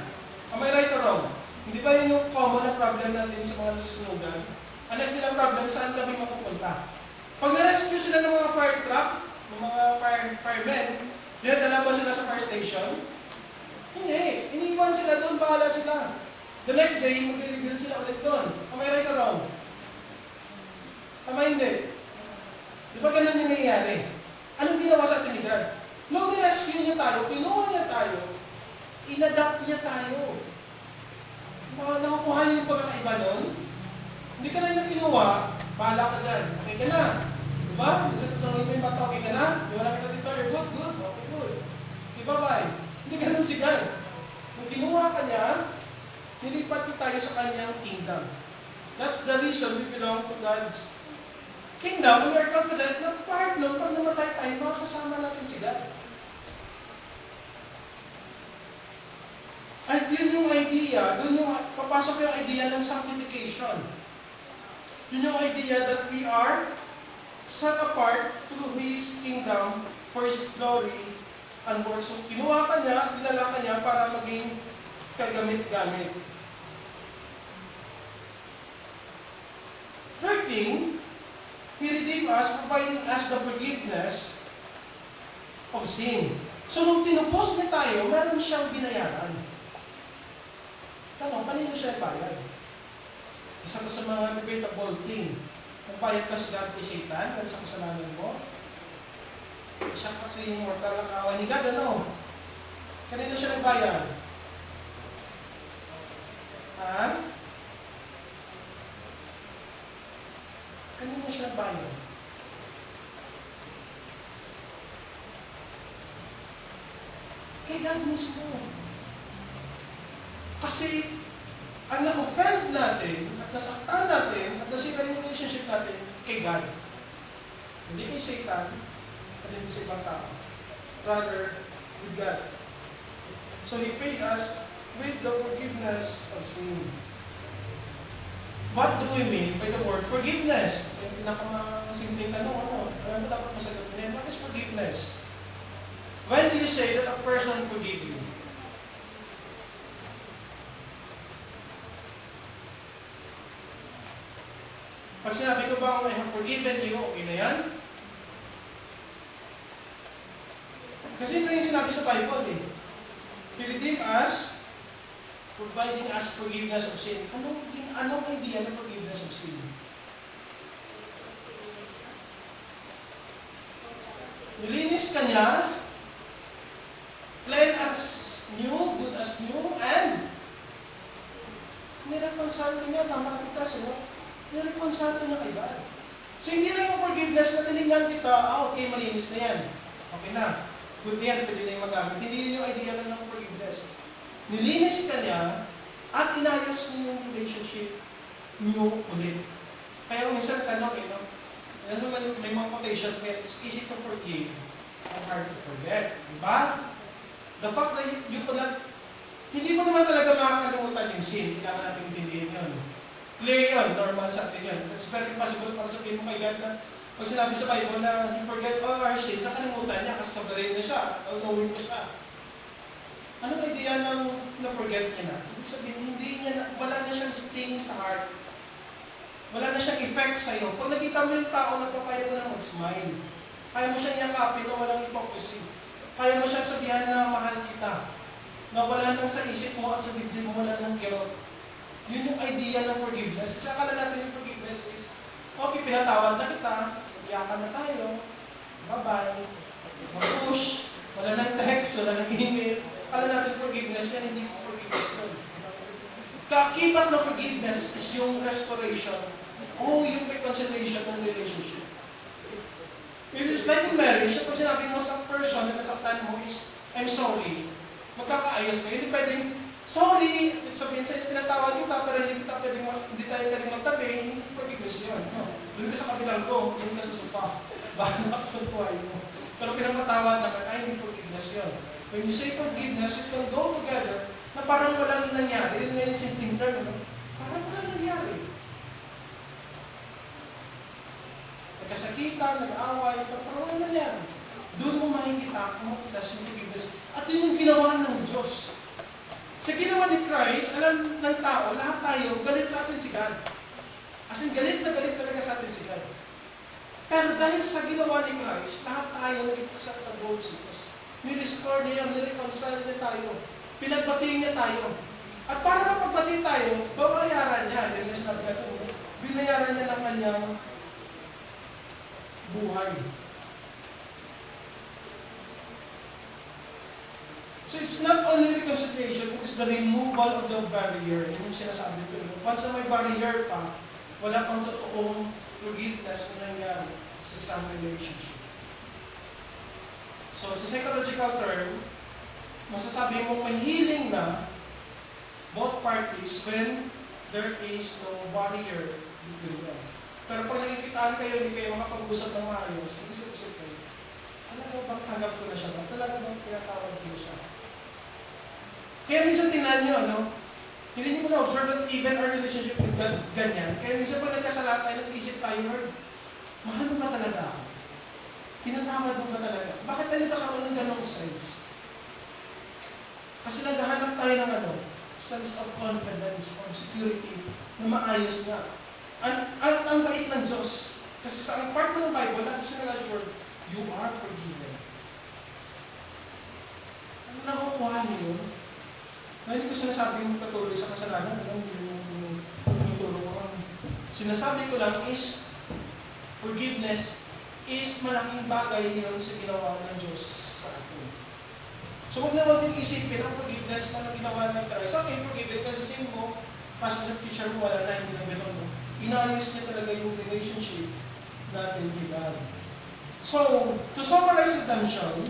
Am I right or wrong? Hindi ba yun yung common na problem natin sa mga nasusunugan? Ang next silang problem, saan kami mapupunta? Pag na-rescue sila ng mga fire truck, ng mga firemen, dinadala ba sila sa fire station? Hindi. Iniiwan sila doon, bahala sila. The next day, mag-rebuild sila ulit doon. Am I right or wrong? Tama hindi. Di ba ganun yung nangyayari? Anong ginawa sa atin ni God? Nung ni-rescue niya tayo, kinuha niya tayo, in-adapt niya tayo. Nakukuha niyo yung pagkakaiba nun? Hindi ka na niya kinuha, bahala ka dyan. Okay ka na. Diba? Sa tutuloy mo yung bata, okay ka na? Di wala kita dito, you're good, good. Okay, good. Okay, bye-bye. Hindi ganun si God. Nung kinuha ka niya, nilipat ko tayo sa kanyang kingdom. That's the reason we belong to God's kingdom, and we are confident na part nun, pag namatay tayo, makakasama natin si God. At yun yung idea, dun yung papasok yung idea ng sanctification. Yun yung idea that we are set apart to His kingdom for His glory and work. So, kinuha ka niya, dinala ka niya para maging kagamit-gamit. Third thing, He redeemed us, providing us the forgiveness of sin. So, nung tinupos niya tayo, meron siyang binayaran. Tanong, kanino siya bayad? Isa ka sa mga debatable thing. Kung bayad ka sa God kay Satan, dahil sa kasalanan mo, siya kasi yung mortal na kawan ni God, kanino siya nagbayad? Kanino siya nagbayad? Kay God mismo. Kasi, ang na-offend natin, at nasaktan natin, at nasira yung relationship natin kay God. Hindi kay Satan, at hindi sa ibang tao. Rather, with God. So, He paid us with the forgiveness of sin. What do we mean by the word forgiveness? Yung pinakamasimpleng tanong, alam mo dapat masagot niya, what is forgiveness? When do you say that a person forgive you? Pag sinabi ko ba, I have forgiven you, okay na yan? Kasi yun yung sinabi sa Bible He redeemed us, providing us forgiveness of sin. Anong idea ng forgiveness of sin? Nilinis ka niya, plain as new, good as new, and nireconcile niya, tama kita, nireconcile niya kay God. So hindi lang yung forgiveness na tinignan kita, okay, malinis na yan. Okay na. Good yan, pwede na yung magamit. Hindi yun yung idea lang ng forgiveness. Nilinis ka niya, at inayos niyo yung relationship niyo ulit. Kaya minsan tanong, may mga quotation, it's easy to forgive and hard to forget. Diba? The fact that you cannot, hindi mo naman talaga makakalimutan yung sin. Kailangan natin intindihin yun. Clear yun, normal sa atin yun. It's very possible para sabihin mo kay God na pag sinabi sa Bible na He forget all our sins, nakalimutan niya kasi sovereign na siya, all-knowing na siya. Anong idea ng na-forget niya na? Ibig sabihin, hindi niya na, wala na siyang sting sa heart. Wala na siyang effect sa'yo. Pag nakita mo yung tao na to, kaya mo na mag-smile. Kaya mo siyang yakapin na walang hypocrisy. Kaya mo siyang sabihan na mahal kita. Na wala nang sa isip mo at sa dibdib mo wala nang kirot. Yun yung idea ng forgiveness. Kasi akala natin yung forgiveness is, okay, pinatawad na kita, iyakan na tayo, bye-bye, mag-push, wala nang text, wala nang email. Akala natin forgiveness, yan hindi mo forgiveness doon. Kakibat ng forgiveness is yung restoration o yung reconciliation ng relationship. It is like in marriage, pag sinabi mo sa person na nasaktan mo is, I'm sorry, magkakaayos kayo. Hindi pwedeng, sorry, sabihin sa'yo, pinatawad kita, pero hindi tayo pwedeng magtabi, hindi forgiveness yun. No. Doon ka sa kapital ko, doon ka sa sumpa. Bakit nakasumpuhay mo? Pero pinapatawad na ay hindi forgiveness yun. When you say forgiveness, it can go together na parang walang nangyari. Yun nga yung simpleng term, no? Parang walang nangyari. Nagkasakitan, nag-aaway, parang walang nangyari. Doon mo makikita kung makitas yung forgiveness. At yun yung ginawa ng Diyos. Sa ginawa ni Christ, alam ng tao, lahat tayo, galit sa atin si God. As in, galit na galit talaga sa atin si God. Pero dahil sa ginawa ni Christ, lahat tayo nag-accept ng goal si Diyos. Ni-restore niya, ni-reconcile niya tayo. Pinagbati niya tayo. At para mapagbati tayo, babayaran niya. Yan yung sinabi natin. Binayaran niya ng kanyang buhay. So it's not only reconciliation, it is the removal of the barrier. Yun yung sinasabi ko. Once na may barrier pa, wala pang totoong forgiveness na nangyari sa isang relationship. So sa psychological term, masasabi mong may healing na both parties when there is no barrier between them. Pero pag nakikitaan kayo, hindi kayo makapag-usap ng maayos, mag-isip-isip kayo, talaga bang tanggap ko na siya ba? Talaga bang pinatawad ko siya? Kaya minsan tingnan nyo, no? Hindi nyo mo na-observe that even our relationship with God, ganyan. Kaya minsan pag nagkasala tayo, nag-isip tayo, Lord, mahal mo ba talaga ako? Pinatawad mo ba talaga? Bakit tayo nagkakaroon ng ganong sense? Kasi naghahanap tayo ng sense of confidence, of security, na maayos nga. Ang bait ng Diyos. Kasi sa ang part ng Bible, natin siya nag-assure, you are forgiven. Ano nakukuha niyo yun? Na hindi ko sinasabing patuloy sa kasalanan, yung tulong ko. Sinasabi ko lang is, forgiveness is malaking bagay yun sa ginawa ng Diyos sa atin. So huwag na huwag yung isipin ang forgiveness na ginawa ng Christ. Okay, forgiven kasi sin mo, kasi sa future mo wala na, hindi na gano'n mo. Inaayos niya talaga yung relationship natin with God. So, to summarize redemption,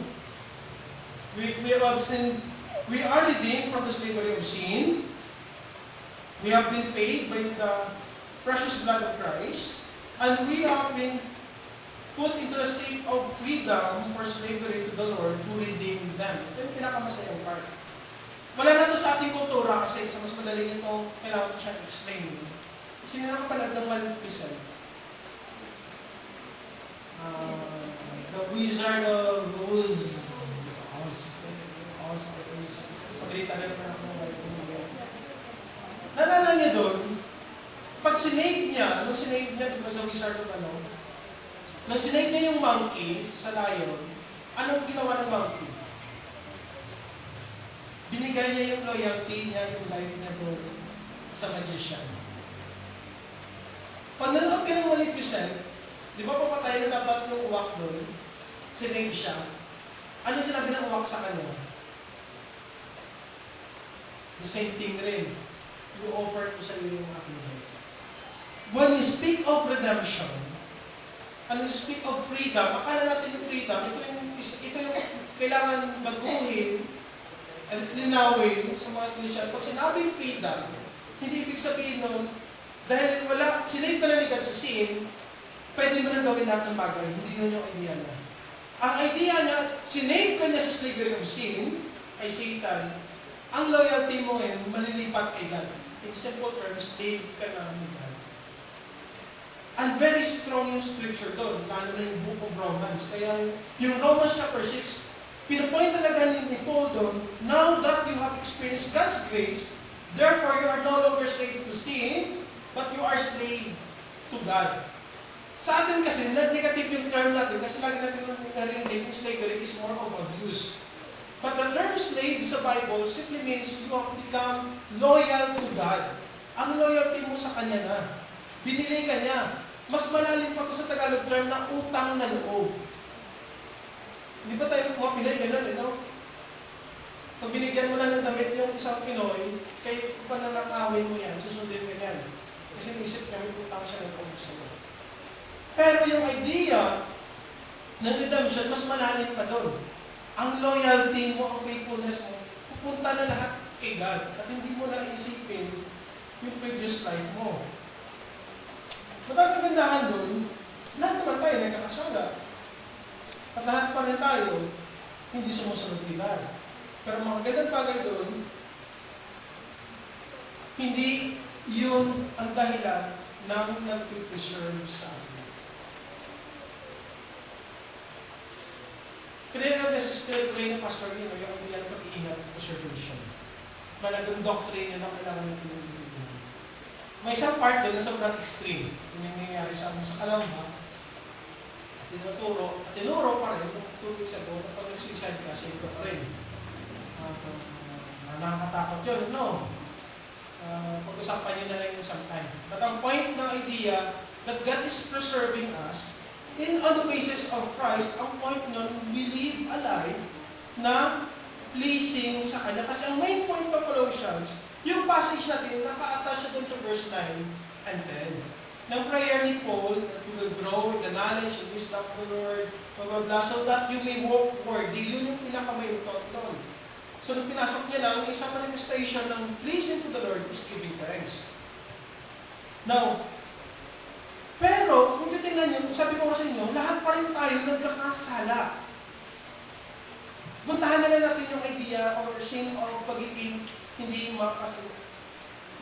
we are redeemed from the slavery of sin. We have been paid by the precious blood of Christ. And we have been put into a state of freedom for slavery to the Lord who redeemed them. Ito yung pinakamasayang part. Wala na to sa ating kultura kasi sa mas madaling ito, kailangan ko siyang explain. Sino nakapalad ng Maleficent? The Wizard of Oz. Pagalitan na naman ako ng Maleficent. Nalala niya doon, pag sinave niya, nung sinave niya, diba sa Wizard of nung sinave niya yung monkey sa lion, anong ginawa ng monkey? Binigay niya yung loyalty niya, yung life niya doon sa magician. Pag nanood ka ng Maleficent, di ba papatay na dapat yung uwak doon? Sinave siya. Ano sinabi ng uwak sa kanya? The same thing rin. You offer ko sa iyo yung aking life. When you speak of redemption, and we speak of freedom, akala natin yung freedom, ito yung kailangan baguhin at linawin sa mga Christian. Pag sinabing freedom, hindi ibig sabihin nun, dahil sinave ka na ni God sa sin, pwede mo na gawin lahat ng bagay. Hindi yun yung idea niya. Ang idea niya, sinave ka niya sa slavery of sin, kay Satan, ang loyalty mo ngayon, malilipat kay God. In simple terms, slave ka na ni God. And very strong yung scripture doon, lalo na yung book of Romans. Kaya yung Romans chapter 6, pinupoint talaga ni Paul doon, now that you have experienced God's grace, therefore you are no longer slave to sin, but you are slave to God. Sa atin kasi, negative yung term natin kasi lagi natin narinig yung slavery is more of abuse. But the term slave sa Bible simply means you have become loyal to God. Ang loyalty mo sa Kanya na. Binili ka niya. Mas malalim pa ito sa Tagalog term na utang na loob. Hindi ba tayo mga Pinoy gano'n, no? Pag binigyan mo na ng damit yung isang Pinoy, kay pananakawin mo yan, susundin ka yan. Kasi isip niya, may utang siya ng loob sa'yo. Pero yung idea ng redemption, mas malalim pa doon. Ang loyalty mo, ang faithfulness mo, pupunta na lahat kay God. At hindi mo na isipin yung previous life mo. Magkagandahan doon, lahat naman tayo nagkakasala. At lahat pa rin tayo, hindi sumusunod kay God. Pero magagandang bagay doon, hindi yun ang dahilan ng nag-preserve sa atin. Kaya yung spirit way ng Pastor Lino, yung idea ng pag-iingat at preservation. Malagang doctrine yun ang kailangan natin yung bibigyan. May isang part doon na sobrang extreme. Yung nangyayari sa amin sa Kalamba, tinuro pa rin, 2 weeks ago, kapag nag-suicide ka, safe ka pa rin. Nakakatakot yun, no? Pag-usapan nyo na lang yung sometime. But ang point ng idea that God is preserving us, on the basis of Christ, ang point nun, we live a life na pleasing sa Kanya. Kasi ang main point ng Colossians, yung passage natin, naka-attach siya dun sa verse 9 and 10. Ng prayer ni Paul, that we will grow in the knowledge and wisdom of the Lord, blah, blah, blah, so that you may walk worthy. Yun yung pinakamayon thought nun. So, nung pinasok niya lang, isang manifestation ng pleasing to the Lord is giving thanks. Now, pero, kung titingnan nyo, sabi ko sa inyo, lahat pa rin tayo nagkakasala. Puntahan na lang natin yung idea or sin of pagiging hindi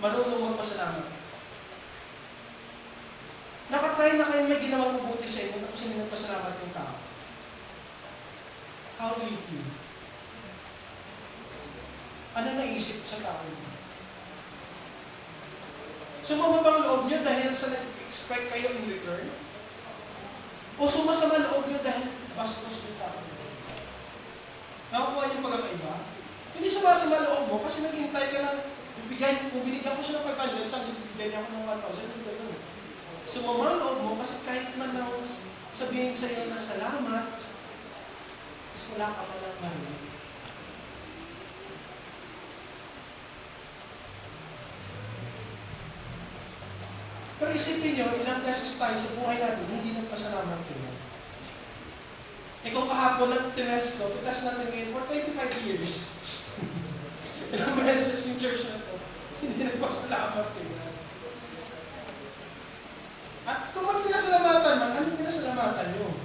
marunong magpasalamat. Nakatry na kayo may ginawang mabuti sa inyo tapos hindi nagpasalamat yung tao. How do you feel? Ano naisip sa tao niyo? Sumama bang loob nyo dahil sa nag-expect kayo in return? O sumasama loob nyo dahil bastos yung tao? Nakakuha yung pagkakaiba? Hindi sumasama loob mo kasi naghintay ka ng kung binigyan ko siya ng 500, sabi bibigyan niya ako ng 1,000, hindi gano'n. Sumama loob mo kasi kahit man lang sabihin sa iyo na salamat, kasi wala ka man lang marinig. Pero isipin nyo, ilang beses tayo sa buhay natin, hindi nagpasalamat kayo. Kung kahapon ng tinest ko, tinest natin ngayon for 25 years. Ilang beses yung church na to, hindi nagpasalamat kayo. At kung mag-pinasalamatan man, anong pinasalamatan nyo?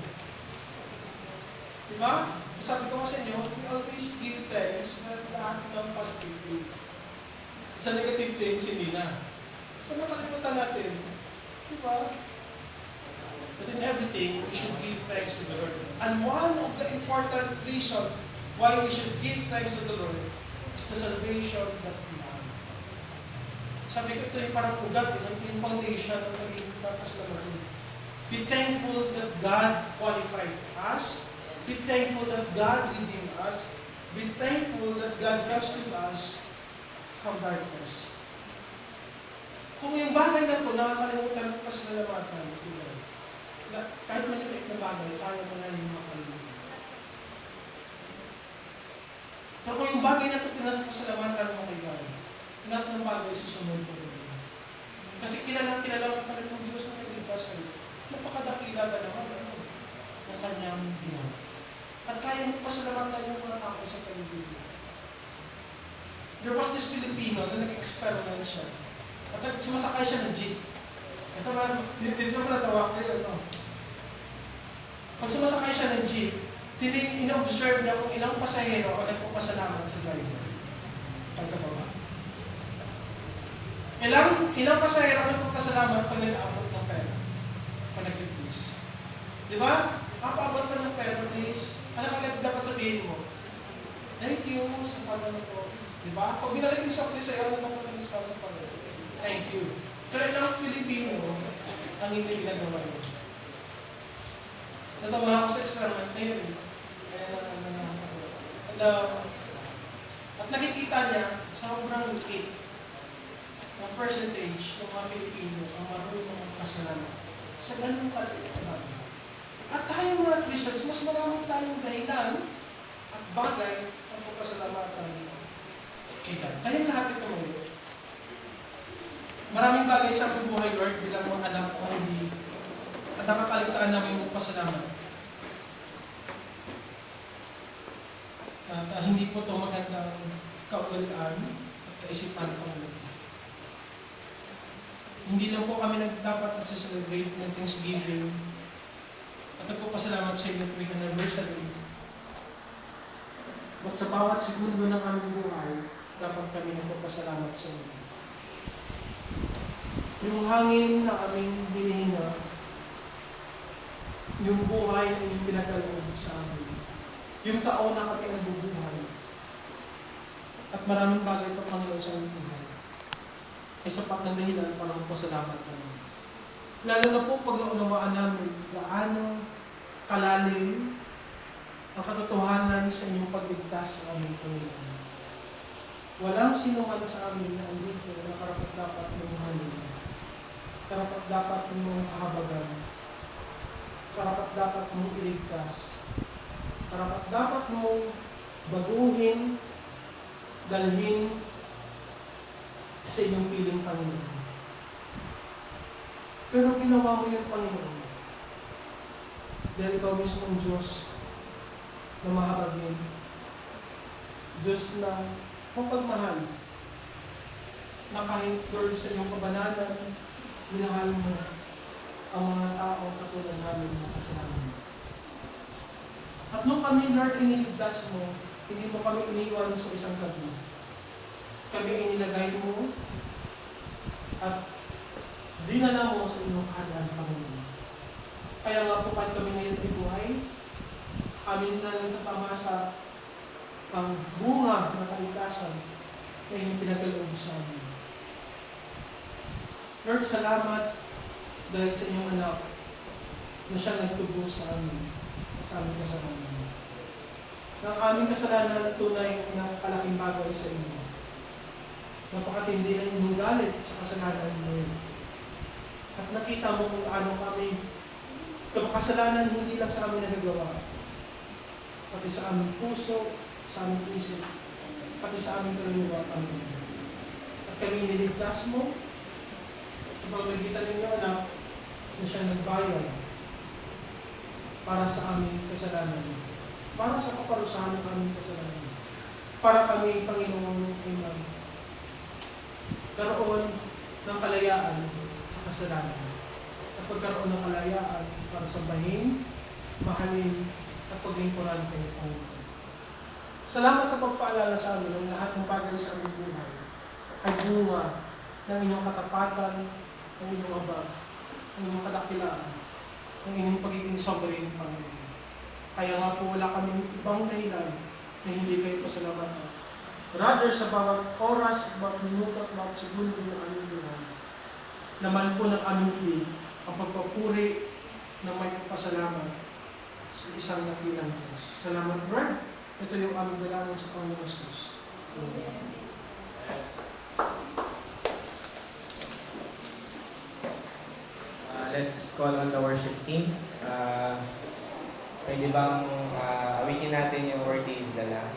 Diba? Sabi ko sa inyo, we always give thanks na lahat ng positive things. Sa negative things, hindi na. Kung nakalimutan natin, diba? But in everything, we should give thanks to the Lord. And one of the important reasons why we should give thanks to the Lord is the salvation that we have. Sabi ko, ito yung parang ugat, ito yung foundation ng magiging papasalamatan. Be thankful that God qualified us. Be thankful that God redeemed us. Be thankful that God rescued us from darkness. Kung yung bagay na ito, nakakalimutan mo pasalamatan, kahit maliit na bagay, kaya mo na yung makalimutan. Pero kung yung bagay na ito, pinasalamatan mo kay God, lahat ng bagay susunod ko rin. Kasi kilala mo pa rin ng Diyos na nagligtas sa'yo. Napakadakila ba naman ang kanyang ginawa. At kaya mo pasalamatan yung mga tao sa paligid. There was this Filipino na nag-experiment siya. At sumasakay siya ng jeep. Ito ba, dito mo natawa kayo, no? Pag sumasakay siya ng jeep, ina-observe niya kung ilang pasahero ang nagpapasalamat sa driver. Pagkababa. Ilang pasahero ang nagpapasalamat pag nag-aabot ng pera. Pag nag-please. Di ba? Paabot ka ng pera, please. Ano kagad dapat sabihin mo? Thank you sa pagano ko. Di ba? Pag binalik yung software sa iyo, ano naman mag-discuss sa pagano? Thank you. Pero ilang Pilipino ang hindi ginagawa yun. Natawa ako sa experiment na yun. At nakikita niya, sobrang liit ng percentage ng mga Pilipino ang marunong magpasalamat sa ganung kaliit na bagay. At tayo mga Christians, mas maraming tayong dahilan at bagay ang pagpasalamatan kay God. Tayong lahat ito ngayon. Maraming bagay sa ating buhay, Lord, bilang mga anak o hindi. At nakakaligtaan namin magpasalamat. At hindi po ito magandang kaugalian at kaisipan ng Panginoon. Hindi lang po kami dapat nagsiselebrate ng Thanksgiving at nagpapasalamat sa inyo tuwing anniversary. But sa bawat segundo ng aming buhay, dapat kami nagpapasalamat sa inyo. Yung hangin na aming hinihinga, yung buhay na inyong pinagkaloob sa amin, yung taon na kami nabubuhay, at maraming bagay pa Panginoon sa aming buhay, ay sapat ng dahilan para magpasalamat kami. Lalo na po pag naunawaan namin gaano kalalim ang katotohanan sa inyong pagligtas sa aming Panginoon. Walang sino man sa amin na andito na karapat-dapat ng mahalin, karapat-dapat mong kahabagan, karapat-dapat mong iligtas, karapat-dapat mong baguhin, dalhin sa inyong piling Panginoon. Pero ginawa mo yung Panginoon dahil ikaw mismo ang Diyos na mahabagin, Diyos na mapagmahal, na kahit Lord sa iyong kabanalan, minahal mo ang mga tao katulad namin na kasalanan. At nung kami, Lord, iniligtas mo, hindi mo kami iniwan sa isang gabi. Kami inilagay mo at dinala mo sa inyong kahanan, Panginoon. Kaya nga po kahit kami ngayon ay buhay, amin na nagtatamasa ang bunga ng kaligtasan na inyong pinagkaloob sa amin. Lord, salamat dahil sa inyong anak na siya nagtubos sa amin, sa aming kasalanan. Ng aming kasalanan tunay na kalaking bagay sa inyo. Napakatindi na inyong galit sa kasalanan ngayon. At nakita mo kung ano kami kasalanan hindi lang sa amin nagagawa, pati sa aming puso, sa aming isip, pati sa aming kaluluwa, Panginoon. At kami iniligtas mo sa pamagitan ninyo na siya nagbayad para sa aming kasalanan, para sa kaparusahan ng aming kasalanan, para kami, Panginoon, ay magkaroon ng kalayaan sa kasalanan. At pagkaroon ng kalayaan para sambahin, mahalin, at paglingkuran kayo, Panginoon. Salamat sa pagpaalala sa amin ng lahat ng bagay sa aming buhay ay bunga ng inyong katapatan, ng inyong abag, ng inyong kadakilaan, ng inyong pagiging sovereign, Panginoon. Kaya nga po wala kaming ibang dahilan na hindi kayo pasalamatan. Rather, sa bawat oras, bawat minuto, at bawat segundo ng aming buhay, naman po ng aming pili ang pagpapuri ng may pasalamat sa isang dakilang Diyos. Salamat, Lord. Ito yung aming dalangin sa Panginoon Jesus. Let's call on the worship team. Pwede bang awitin natin yung Worthy is the Lamb?